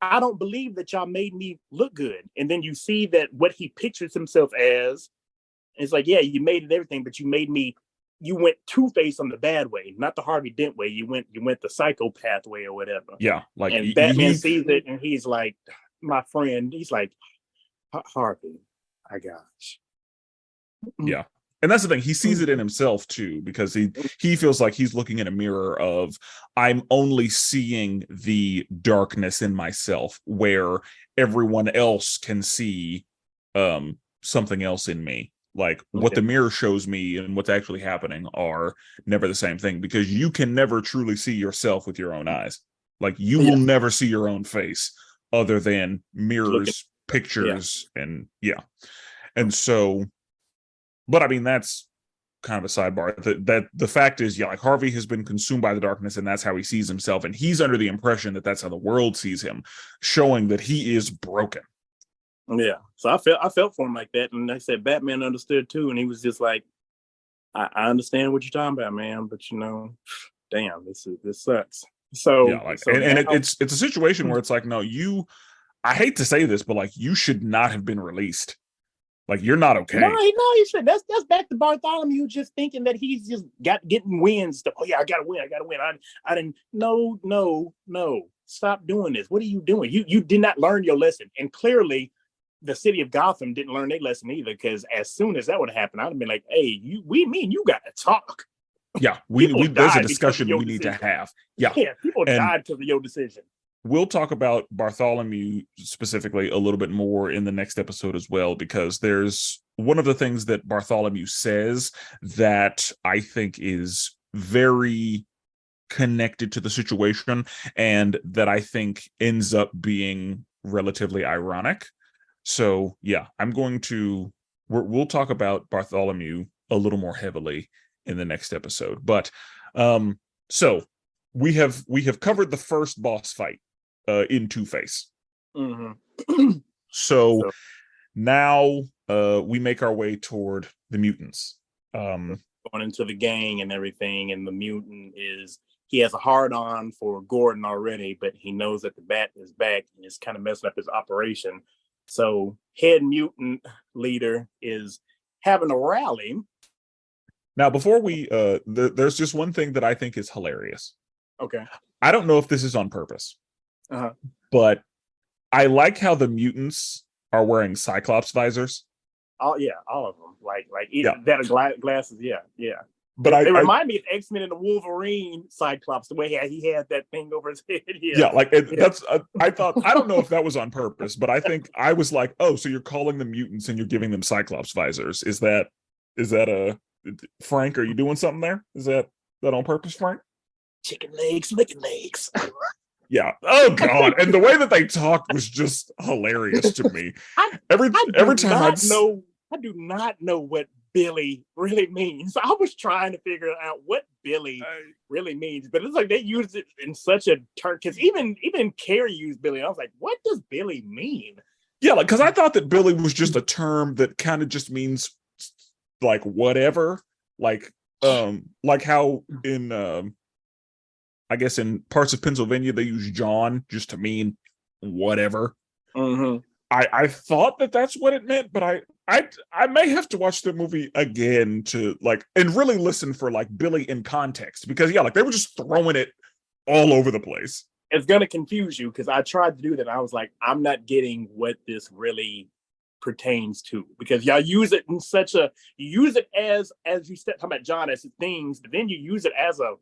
I don't believe that y'all made me look good. And then you see that what he pictures himself as, it's like, yeah, you made it everything, but you went Two-Face on the bad way, not the Harvey Dent way. You went the psychopath way or whatever. Yeah, like, and Batman sees it and he's like, my friend. He's like, Harvey, I got you. Yeah, and that's the thing. He sees it in himself too, because he feels like he's looking in a mirror of, I'm only seeing the darkness in myself, where everyone else can see something else in me. Like what the mirror shows me and what's actually happening are never the same thing, because you can never truly see yourself with your own eyes. Like you will never see your own face other than mirrors, pictures, and And so, but I mean, that's kind of a sidebar. That the fact is, like Harvey has been consumed by the darkness, and that's how he sees himself. And he's under the impression that that's how the world sees him, showing that he is broken. Yeah, so I felt for him like that, and I said Batman understood too, and he was just like, I understand what you're talking about, man, but damn, this sucks. So yeah, like, it's a situation where it's like, no, I hate to say this, but like you should not have been released. Like you're not okay. No, you should. That's back to Bartholomew just thinking that he's just getting wins. Oh yeah, I gotta win. I didn't. No. Stop doing this. What are you doing? You did not learn your lesson, and clearly the city of Gotham didn't learn their lesson either, because as soon as that would have happened, I'd have been like, hey, you got to talk. Yeah, there's a discussion we need to have. Yeah, people died because of your decision. We'll talk about Bartholomew specifically a little bit more in the next episode as well, because there's one of the things that Bartholomew says that I think is very connected to the situation, and that I think ends up being relatively ironic. So yeah, we'll talk about Bartholomew a little more heavily in the next episode. But so we have covered the first boss fight in Two-Face. Mm-hmm. So now we make our way toward the mutants. Going into the gang and everything, and the mutant he has a hard-on for Gordon already, but he knows that the Bat is back and it's kind of messing up his operation. So head mutant leader is having a rally. Now, before we, there's just one thing that I think is hilarious. Okay. I don't know if this is on purpose, but I like how the mutants are wearing Cyclops visors. Oh yeah, all of them. Like that are glasses. Yeah. But it remind me of X-Men and the Wolverine Cyclops, the way he had that thing over his head. That's. I thought, I don't know if that was on purpose, but I think I was like, oh, so you're calling them mutants and you're giving them Cyclops visors? Is that a Frank? Are you doing something there? Is that on purpose, Frank? Chicken legs, licking legs. Yeah. Oh God. And the way that they talked was just hilarious to me. Every time I do not know what Billy really means. I was trying to figure out what Billy really means, but it's like they used it in such a term, because even Carrie used Billy. I was like, what does Billy mean? Yeah, like, because I thought that Billy was just a term that kind of just means like whatever, like how in I guess in parts of Pennsylvania they use John just to mean whatever. Mm-hmm. I thought that that's what it meant, but I may have to watch the movie again to like and really listen for like Billy in context, because like they were just throwing it all over the place. It's gonna confuse you, because I tried to do that. I was like, I'm not getting what this really pertains to, because y'all use it in such a as you said, talking about John as things, but then you use it as a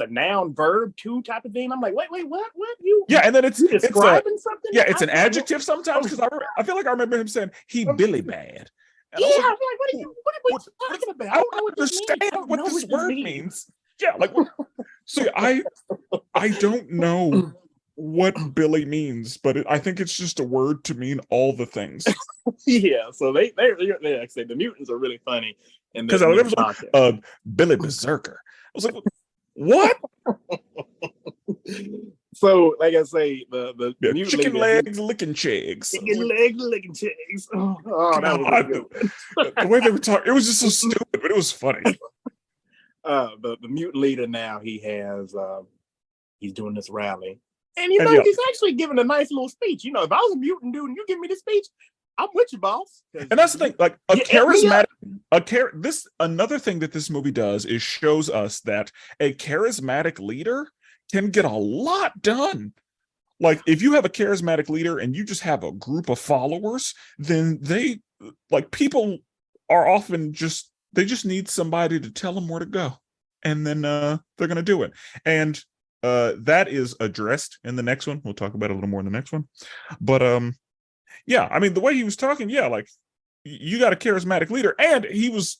noun verb too type of thing. I'm like, wait, what you? Yeah, and then it's describing something. Yeah, it's an adjective sometimes, because I feel like I remember him saying he Billy bad. And I'm like, what are you talking about? I don't understand what this word means. Yeah, like so I don't know what Billy means, but I think it's just a word to mean all the things. Yeah, so they like say the mutants are really funny, and because I was like, Billy Berserker. I was like, what? So, like I say, the chicken legs licking chigs. Chicken legs licking chigs. Oh, that was the way they were talking, it was just so stupid, but it was funny. The mutant leader now, he's doing this rally, and he's actually giving a nice little speech. If I was a mutant dude and you give me this speech, I'm with you, boss. And that's the thing, like another thing that this movie does is shows us that a charismatic leader can get a lot done. Like if you have a charismatic leader and you just have a group of followers, then people are often they just need somebody to tell them where to go, and then they're going to do it. And that is addressed in the next one. We'll talk about it a little more in the next one. But yeah, I mean, the way he was talking, like you got a charismatic leader, and he was,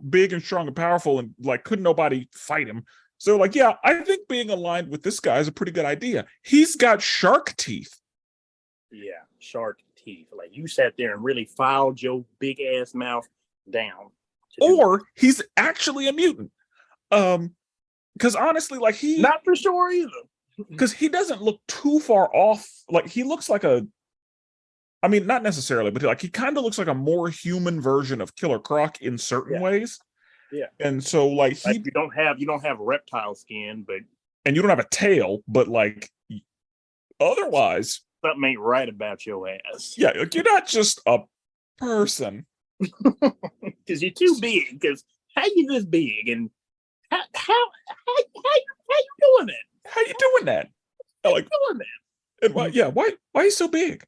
big and strong and powerful, and like couldn't nobody fight him. So like, yeah, I think being aligned with this guy is a pretty good idea. He's got shark teeth. Yeah, shark teeth. Like you sat there and really filed your big ass mouth down. Or he's actually a mutant. Because honestly, like not for sure either. Because he doesn't look too far off. Like he looks like not necessarily, but like he kind of looks like a more human version of Killer Croc in certain ways. Yeah. And so like you don't have reptile skin, and you don't have a tail, but like otherwise something ain't right about your ass. Yeah, like you're not just a person. Because you're too big. Because how you this big, and how you doing that? How you doing that? Like doing that? And why are you so big?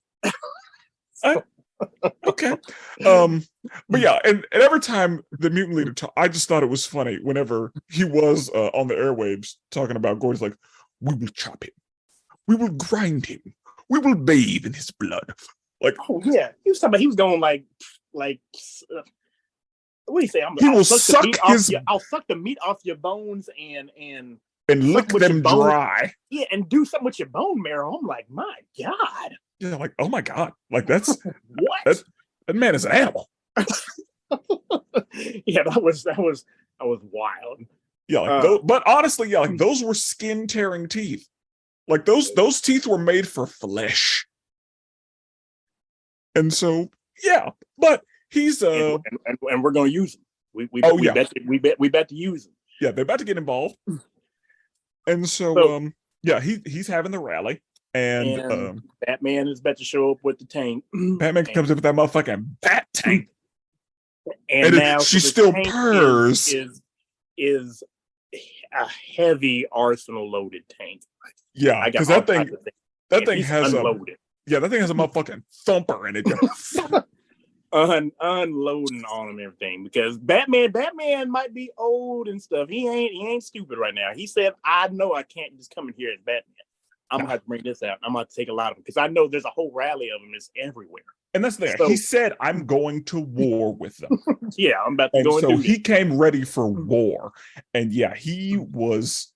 Okay. But yeah, and every time the mutant leader talked, I just thought it was funny whenever he was on the airwaves talking about Gordon's like, we will chop him, we will grind him, we will bathe in his blood. Like, oh yeah, he was going like what do you say? I'll suck the meat off your bones and lick them dry. Yeah, and do something with your bone marrow. I'm like, my God. Yeah, like, oh my God. Like that's what? That man is an animal. Yeah, that was wild. Yeah, like but honestly, yeah, like those were skin tearing teeth. Like those teeth were made for flesh. And so yeah, but he's and we're gonna use them. We bet to use them. Yeah, they're about to get involved. And so yeah, he's having the rally, and Batman is about to show up with the tank. Batman comes in with that motherfucking bat tank. And now she the still tank purrs. Is a heavy arsenal loaded tank. Yeah, because that thing has unloaded. That thing has a motherfucking thumper in it. Unloading on him and everything, because Batman might be old and stuff. He ain't stupid right now. He said, I know I can't just come in here as Batman. I'm gonna have to bring this out. I'm gonna take a lot of them because I know there's a whole rally of them. It's everywhere. And that's there. So, he said, I'm going to war with them. Yeah, I'm about to go and so he came ready for war. And yeah, he was,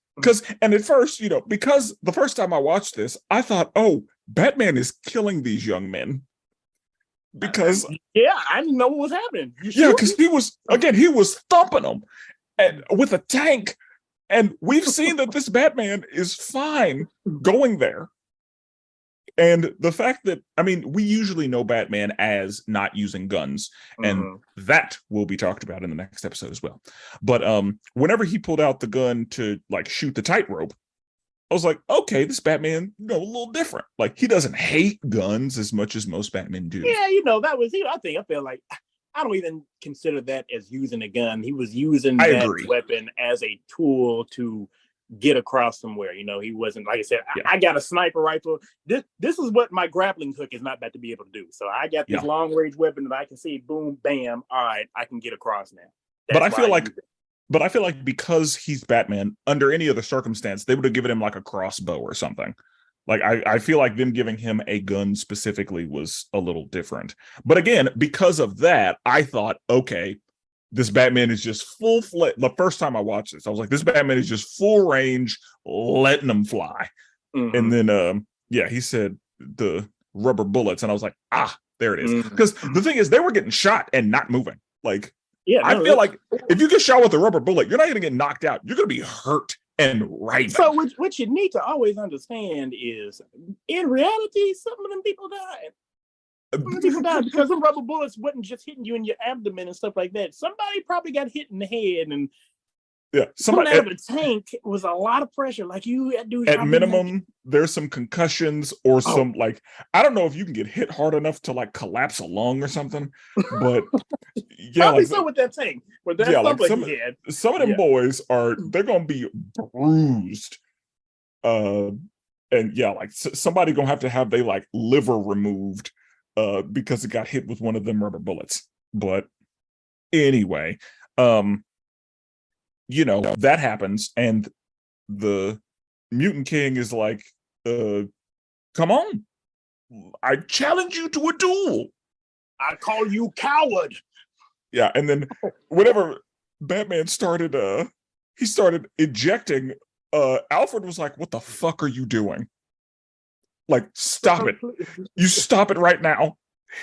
and at first, because the first time I watched this, I thought, oh, Batman is killing these young men. Because I didn't know what was happening. Because he was thumping them with a tank. And we've seen that this Batman is fine going there. And the fact that, we usually know Batman as not using guns, and that will be talked about in the next episode as well. But whenever he pulled out the gun to shoot the tightrope, I was like, okay, this Batman, a little different. He doesn't hate guns as much as most Batmen do. Yeah, that was, I feel like I don't even consider that as using a gun. He was using that weapon as a tool to get across somewhere. He wasn't, like I said, I got a sniper rifle. This is what my grappling hook is not about to be able to do. So I got this long range weapon that I can see, boom, bam. All right, I can get across now. But I feel like because he's Batman, under any other circumstance, they would have given him a crossbow or something. I feel like them giving him a gun specifically was a little different. But again, because of that, I thought, okay, this Batman is just full-fledged. The first time I watched this, I was like, this Batman is just full range, letting them fly. And then, he said the rubber bullets. And I was like, there it is. Because the thing is, they were getting shot and not moving. I feel like if you get shot with a rubber bullet, you're not going to get knocked out. You're going to be hurt and right. So what you need to always understand is, in reality, some of them people died. People died because the rubber bullets wasn't just hitting you in your abdomen and stuff like that. Somebody probably got hit in the head, and somebody out of a tank was a lot of pressure. At minimum, there's some concussions or some I don't know if you can get hit hard enough to collapse a lung or something, but probably so with that tank. But that's some of them boys they're gonna be bruised. Somebody gonna have their liver removed because it got hit with one of them rubber bullets. But anyway, that happens, and the Mutant King is like, come on, I challenge you to a duel. I call you coward. Yeah, and then whenever Batman started ejecting, Alfred was like, what the fuck are you doing? Stop it. You stop it right now.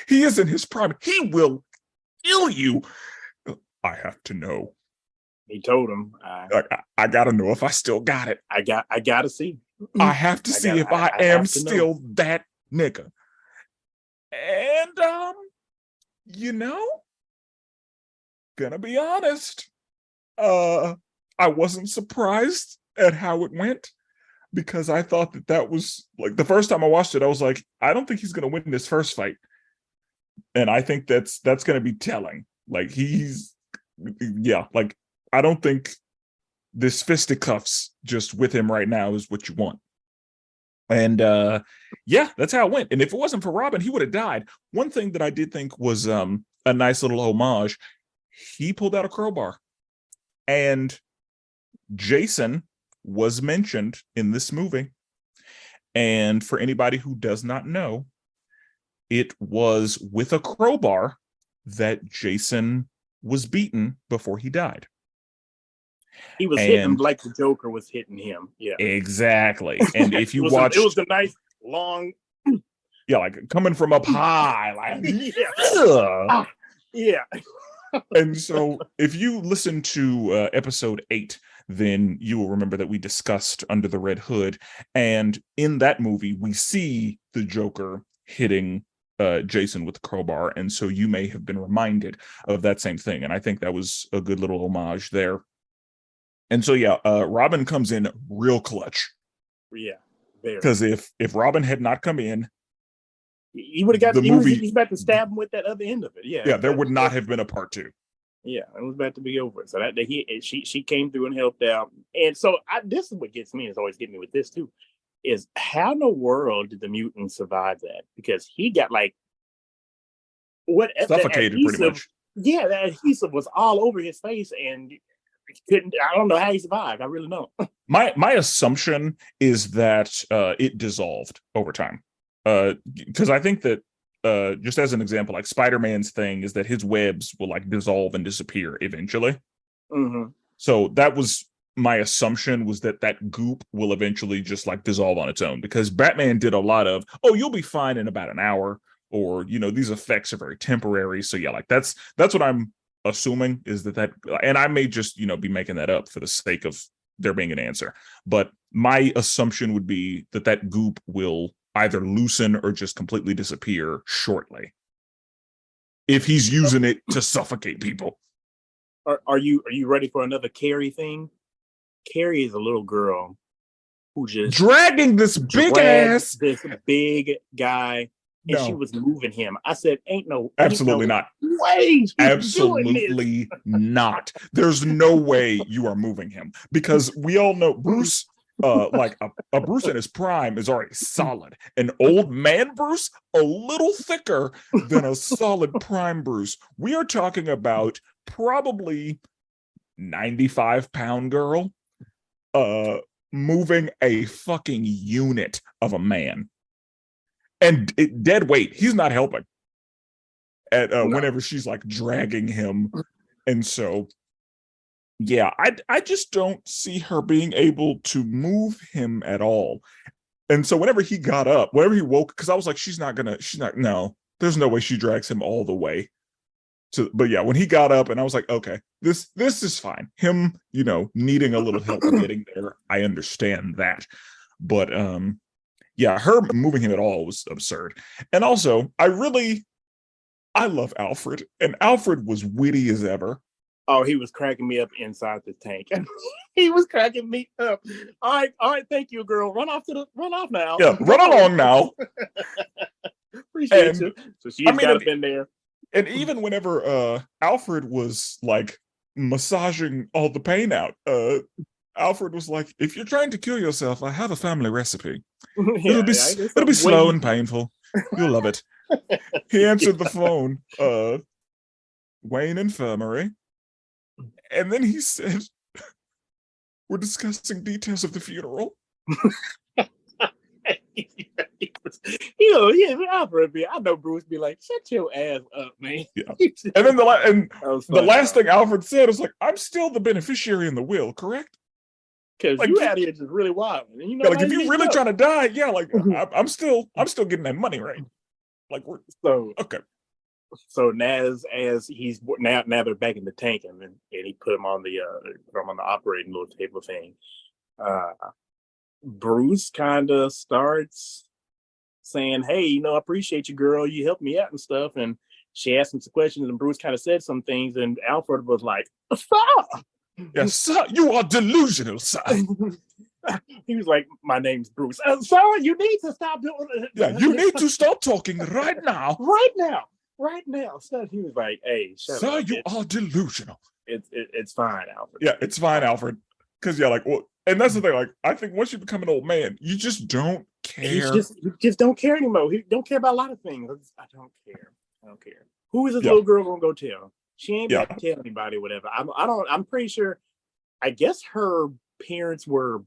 He is in his prime. He will kill you. I have to know. He told him, I gotta know if I still got it. I gotta see. I have to see if I am still that nigga. And gonna be honest, I wasn't surprised at how it went, because I thought that was the first time I watched it, I was like, I don't think he's gonna win this first fight. And I think that's gonna be telling. I don't think this fisticuffs just with him right now is what you want. And that's how it went. And if it wasn't for Robin, he would have died. One thing that I did think was a nice little homage, he pulled out a crowbar. And Jason was mentioned in this movie. And for anybody who does not know, it was with a crowbar that Jason was beaten before he died. He was hitting like the Joker was hitting him. Yeah, exactly. And if you watch, it was a nice long, coming from up high, And so, if you listen to episode 8, then you will remember that we discussed Under the Red Hood, and in that movie, we see the Joker hitting Jason with the crowbar, and so you may have been reminded of that same thing. And I think that was a good little homage there. And so, Robin comes in real clutch. Yeah, because if Robin had not come in, He would have got the he movie. was about to stab him with that other end of it. Yeah, there would not have been a part 2. Yeah, it was about to be over. So she came through and helped out. And so this is what gets me. Is always getting me with this too. Is how in the world did the mutant survive that? Because he got like suffocated pretty much. Yeah, that adhesive was all over his face, and couldn't. I don't know how he survived. I really don't. My assumption is that it dissolved over time, because I think that just as an example, like Spider-Man's thing is that his webs will like dissolve and disappear eventually. Mm-hmm. So that was my assumption, was that goop will eventually just like dissolve on its own, because Batman did a lot of, oh, you'll be fine in about an hour, or these effects are very temporary. So yeah, like that's what I'm assuming, is that, and I may just be making that up for the sake of there being an answer, but my assumption would be that goop will either loosen or just completely disappear shortly if he's using it to suffocate people. Are you ready for another Carrie thing? Carrie is a little girl who just dragging this big guy, and she was moving him. I said, absolutely not. Way absolutely not. There's no way you are moving him, because we all know Bruce, like a Bruce in his prime is already solid. An old man Bruce, a little thicker than a solid prime Bruce. We are talking about probably 95-pound girl moving a fucking unit of a man, and dead weight. He's not helping at whenever she's like dragging him. And so yeah, I just don't see her being able to move him at all. And so whenever he got up, whenever he woke, because I was like, no, there's no way she drags him all the way. But yeah, when he got up, and I was like, okay, this is fine. Him, needing a little help getting there, I understand that. But yeah, her moving him at all was absurd. And also, I love Alfred, and Alfred was witty as ever. Oh, he was cracking me up inside the tank. He was cracking me up. All right, thank you, girl. Run off now. Yeah, run along now. Appreciate you. So she's got up in there. And even whenever Alfred was like massaging all the pain out, Alfred was like, if you're trying to kill yourself, I have a family recipe. It'll be slow and painful. You'll love it. He answered the phone, Wayne Infirmary. And then he said, we're discussing details of the funeral. Alfred, I know Bruce be like, shut your ass up, man. Yeah. And then the last thing Alfred said was like, I'm still the beneficiary in the will, correct? Because like, you out here just really wild. Yeah, like if you're really trying to die, yeah, like I'm still getting that money, right? Like okay. So as he's now they're back in the tank, and he put him on the operating little table thing. Bruce kind of starts saying, hey, I appreciate you, girl. You helped me out and stuff. And she asked him some questions, and Bruce kind of said some things, and Alfred was like, sir. Yes, sir, you are delusional, sir. He was like, my name's Bruce. Sir, you need to stop doing it. Yeah, you need to stop talking right now. Right now. So he was like, hey, shut sir, up. You are delusional. It's fine, Alfred. Yeah, it's fine, Alfred. Because yeah, like, well, and that's the thing, like, I think once you become an old man, you just don't care. You just don't care anymore. He don't care about a lot of things. I don't care. Who is this little girl gonna go tell? She ain't about to tell anybody, whatever. I'm pretty sure, I guess her parents were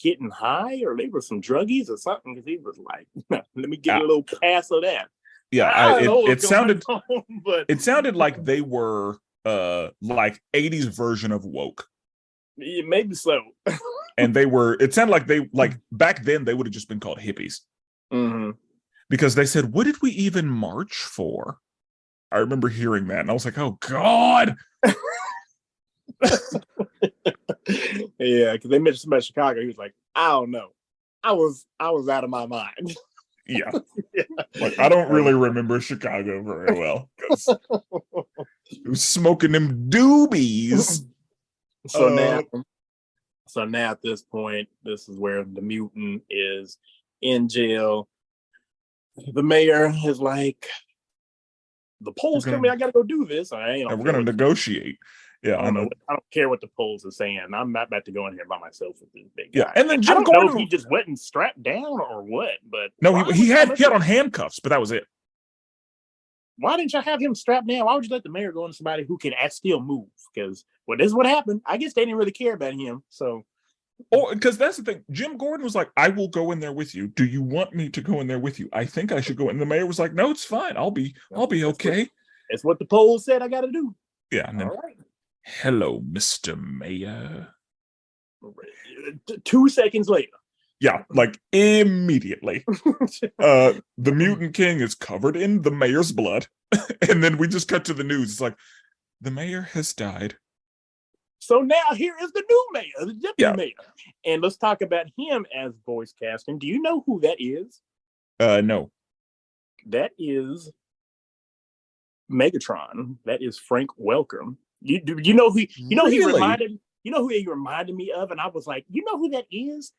getting high, or they were some druggies or something, because he was like, let me get a little pass of that. Yeah, it sounded like they were like 80s version of woke. Yeah, maybe so. And it sounded like they, like, back then they would have just been called hippies. Mm-hmm. Because they said, what did we even march for? I remember hearing that, and I was like, oh God. Yeah, because they mentioned somebody in Chicago. He was like, I don't know. I was out of my mind. Yeah. Like, I don't really remember Chicago very well, because it was smoking them doobies. So now at this point, this is where the mutant is in jail. The mayor is like, the polls tell me I got to go do this. We're going to negotiate. Yeah, I don't care what the polls are saying. I'm not about to go in here by myself with this big guy. Yeah, and then Jim I don't Gordon, know if he just wasn't strapped down or what, but no, he had on handcuffs, but that was it. Why didn't you have him strapped down? Why would you let the mayor go into somebody who can still move? Because this is what happened. I guess they didn't really care about him. So, because that's the thing. Jim Gordon was like, "I will go in there with you. Do you want me to go in there with you? I think I should go." And the mayor was like, "No, it's fine. I'll be okay." That's what the polls said I got to do. Yeah, and then, hello, Mr. Mayor. 2 seconds later. Yeah, like immediately. The Mutant King is covered in the mayor's blood. And then we just cut to the news. It's like, the mayor has died. So now here is the new mayor, the deputy mayor. And let's talk about him as voice casting. Do you know who that is? No. That is Megatron. That is Frank Welker. You know who he reminded me of? And I was like, you know who that is?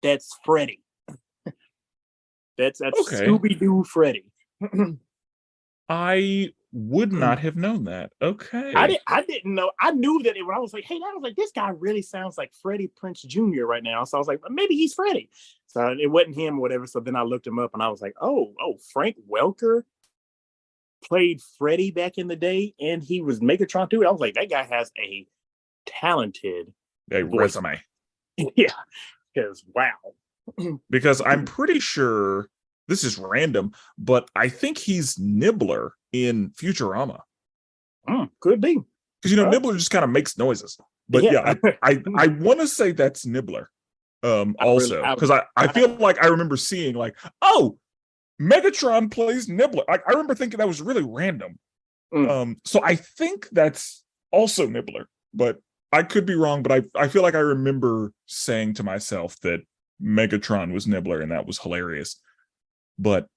That's Freddy. That's okay. Scooby-Doo Freddy. I would not have known that. Okay. I didn't know. I knew that when I was like, hey, I was like, this guy really sounds like Freddie Prinze Jr. right now. So I was like, maybe he's Freddy. So it wasn't him or whatever. So then I looked him up and I was like, oh, Frank Welker played Freddy back in the day and he was Megatron too. I was like, that guy has a talented resume. Yeah. Because wow. Because I'm pretty sure this is random, but I think he's Nibbler in Futurama. Could be. Because Nibbler just kind of makes noises. But I want to say that's Nibbler. Also, because I feel like I remember seeing like, oh, Megatron plays Nibbler. I remember thinking that was really random. So I think that's also Nibbler, but I could be wrong. But I feel like I remember saying to myself that Megatron was Nibbler, and that was hilarious. But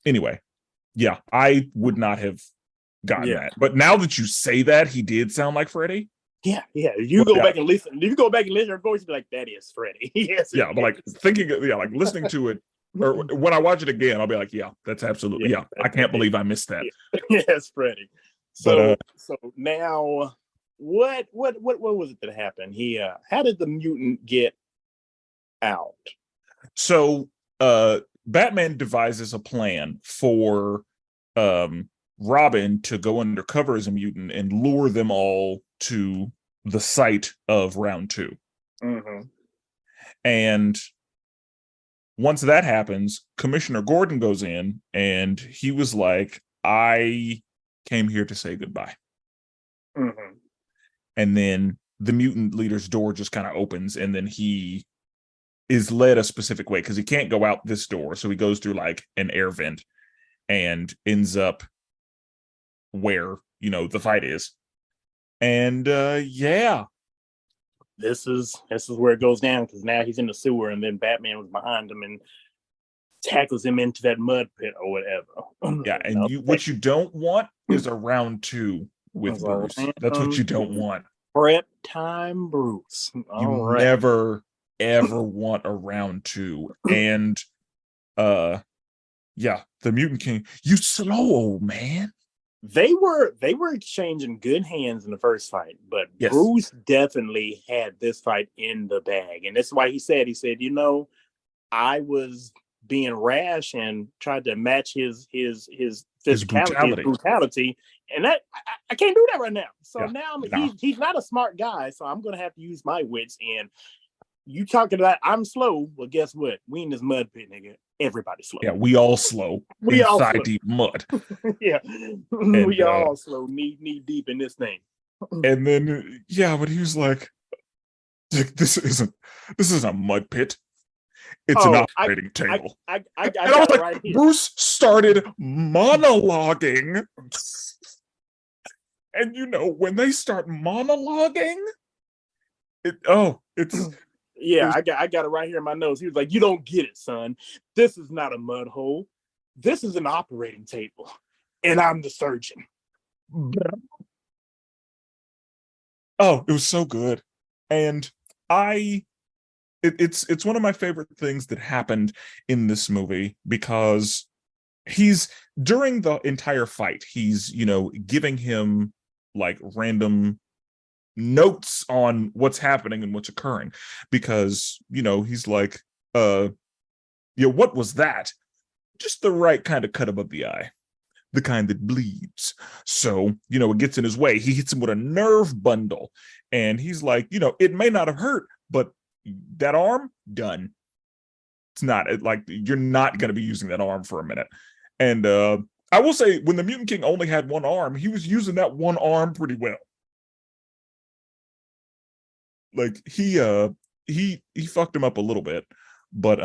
anyway, yeah, I would not have gotten that. But now that you say that, he did sound like Freddy. Yeah. You go back and listen. If you go back and listen, your voice will be like, that is Freddy. Yes. Yeah, but like like listening to it, or when I watch it again, I'll be like, yeah, that's absolutely, I can't believe I missed that. Yes, Freddy. So now, what was it that happened? How did the mutant get out? So, Batman devises a plan for Robin to go undercover as a mutant and lure them all to the site of round 2. And once that happens, Commissioner Gordon goes in and he was like, I came here to say goodbye. And then the mutant leader's door just kind of opens, and then he is led a specific way because he can't go out this door. So he goes through like an air vent and ends up where, the fight is. And this is where it goes down, because now he's in the sewer and then Batman was behind him and tackles him into that mud pit or whatever. Yeah, and what you don't want is a round 2 with Bruce. That's what you don't want. Prep time, Bruce. Never ever want a round 2. And the Mutant King, you slow old man. They were exchanging good hands in the first fight, but Bruce definitely had this fight in the bag. And that's why he said, I was being rash and tried to match his physicality, his brutality. And that I can't do that right now. So now he's not a smart guy. So I'm going to have to use my wits. And you talking about I'm slow. Well, guess what? We in this mud pit, nigga. Everybody's slow. Yeah, we all slow. We all slow. Deep mud. Yeah, and, we all slow, knee deep in this thing. And then but he was like, "This isn't a mud pit. It's an operating table." I was like, right, Bruce started monologuing, and when they start monologuing, it's. Yeah, I got it right here in my nose. He was like, "You don't get it, son. This is not a mud hole. This is an operating table, and I'm the surgeon." Oh, it was so good, and it's one of my favorite things that happened in this movie, because he's during the entire fight, he's, giving him like random notes on what's happening and what's occurring, because, he's like, what was that? Just the right kind of cut above the eye, the kind that bleeds. So, it gets in his way. He hits him with a nerve bundle, and he's like, it may not have hurt, but that arm, done. It's not like you're not going to be using that arm for a minute. And I will say, when the Mutant King only had one arm, he was using that one arm pretty well. Like he fucked him up a little bit, but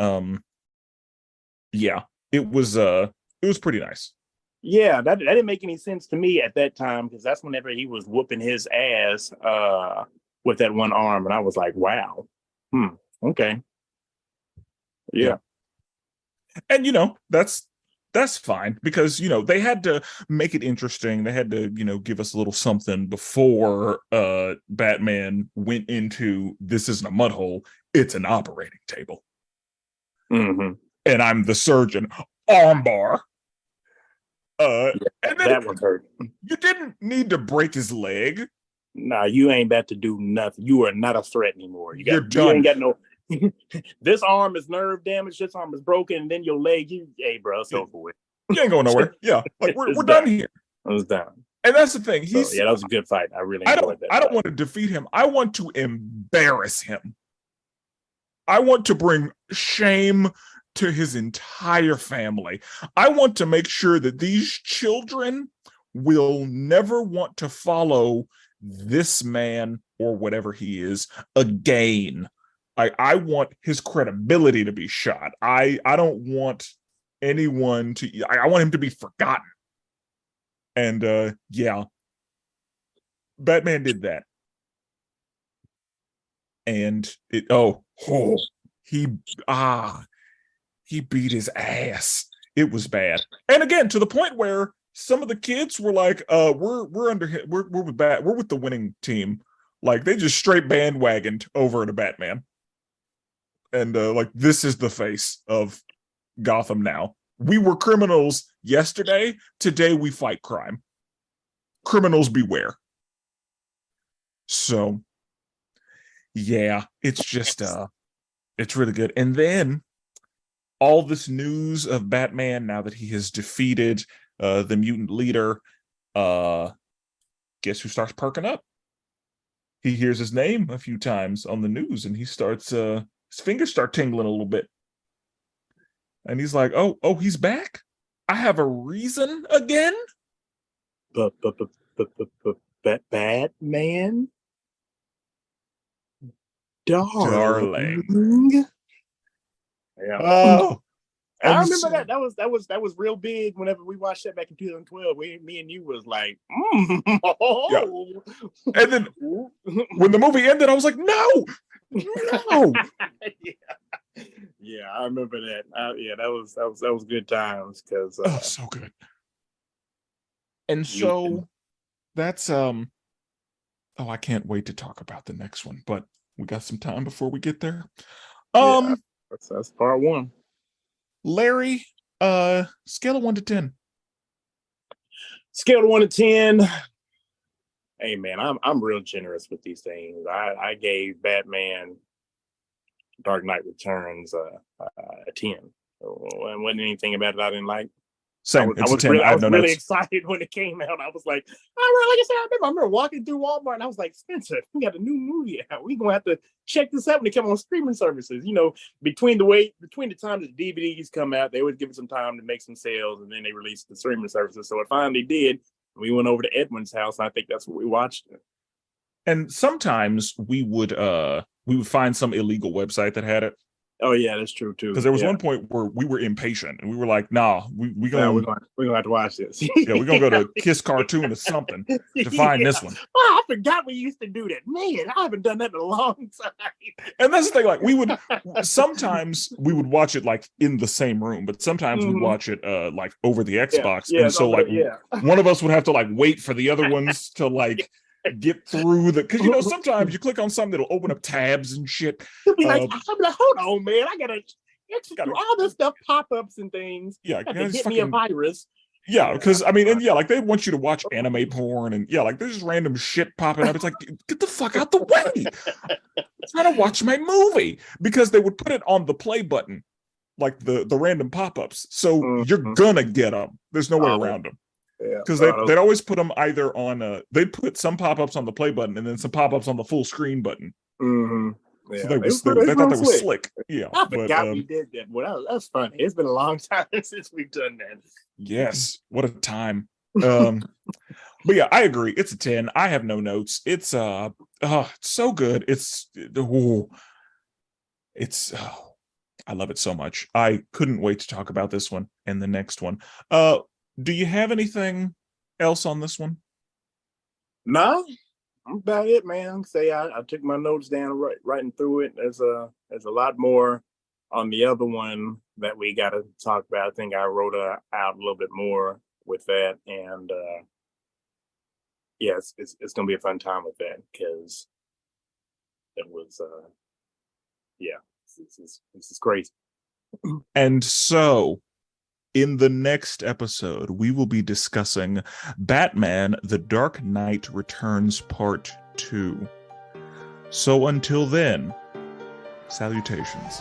yeah, it was pretty nice. Yeah, that didn't make any sense to me at that time, because that's whenever he was whooping his ass with that one arm, and I was like, wow, okay. Yeah. And that's fine, because they had to make it interesting. They had to give us a little something before Batman went into, this isn't a mud hole, it's an operating table. Mm-hmm. And I'm the surgeon, armbar. And then that one hurt. You didn't need to break his leg. Nah, you ain't about to do nothing. You are not a threat anymore. You're done. You ain't got no. This arm is nerve damage. This arm is broken, and then your leg. Hey, bro, it's over with. You ain't going nowhere. Yeah, like we're done here. I was done. And that's the thing. That was a good fight. I really enjoyed that. I don't want to defeat him. I want to embarrass him. I want to bring shame to his entire family. I want to make sure that these children will never want to follow this man or whatever he is again. I want his credibility to be shot. I don't want anyone to. I want him to be forgotten. And yeah, Batman did that, and he beat his ass. It was bad, and again to the point where some of the kids were like, we're with the winning team." Like they just straight bandwagoned over to Batman. And like, this is the face of Gotham now. We were criminals yesterday. Today we fight crime. Criminals beware. So, yeah, it's just, it's really good. And then all this news of Batman, now that he has defeated the mutant leader, guess who starts perking up? He hears his name a few times on the news, and he starts... his fingers start tingling a little bit. And he's like, oh, he's back? I have a reason again? Batman? Darling. Yeah. Oh. I remember that. That was real big whenever we watched that back in 2012. Me and you was like, Yeah. And then when the movie ended, I was like, no. Yeah, I remember that. That was good times, because so good. And so that's I can't wait to talk about the next one, but we got some time before we get there. That's part one. Larry, scale of 1 to 10. Scale of 1 to 10. Hey man, I'm real generous with these things. I gave Batman Dark Knight Returns a 10. It wasn't anything about it I didn't like. Same. I was really excited when it came out. I was like, like I said, I remember walking through Walmart and I was like, Spencer, we got a new movie out. We're gonna have to check this out when it comes on streaming services. Between the time that DVDs come out, they always give it some time to make some sales, and then they release the streaming services. So it finally did. We went over to Edwin's house, and I think that's what we watched. And sometimes we would find some illegal website that had it. Oh yeah, that's true too. Because there was one point where we were impatient and we were like, "Nah, we're gonna have to watch this." Yeah, we're gonna go to Kiss Cartoon or something to find this one. Oh, I forgot we used to do that. Man, I haven't done that in a long time. And that's the thing. Like, we would sometimes watch it like in the same room, but sometimes we'd watch it like over the Xbox. And so one of us would have to like wait for the other ones to like get through because sometimes you click on something that'll open up tabs and shit. You'll be like, I'm like, hold on, man, I gotta Actually, do all this stuff, pop-ups and things. Yeah, to get me a virus. Yeah, because I mean, and yeah, like they want you to watch anime porn, and yeah, like there's just random shit popping up. It's like, get the fuck out the way! I'm trying to watch my movie, because they would put it on the play button, like the random pop-ups. So you're gonna get them. There's no way around them. Yeah, because they'd always put them either on they'd put some pop-ups on the play button and then some pop-ups on the full screen button. Mm-hmm. Yeah, so they thought that was slick. Yeah, I forgot we did that. Well, that's funny. It's been a long time since we've done that. Yes, what a time. But yeah, I agree. It's a 10. I have no notes. It's so good. I love it so much. I couldn't wait to talk about this one and the next one. Do you have anything else on this one? No. I'm about it, man. I took my notes down, writing through it. There's a lot more on the other one that we got to talk about. I think I wrote out a little bit more with that, and yes, it's gonna be a fun time with that, because it was this is crazy. And so, in the next episode, we will be discussing Batman: The Dark Knight Returns Part 2. So until then, salutations.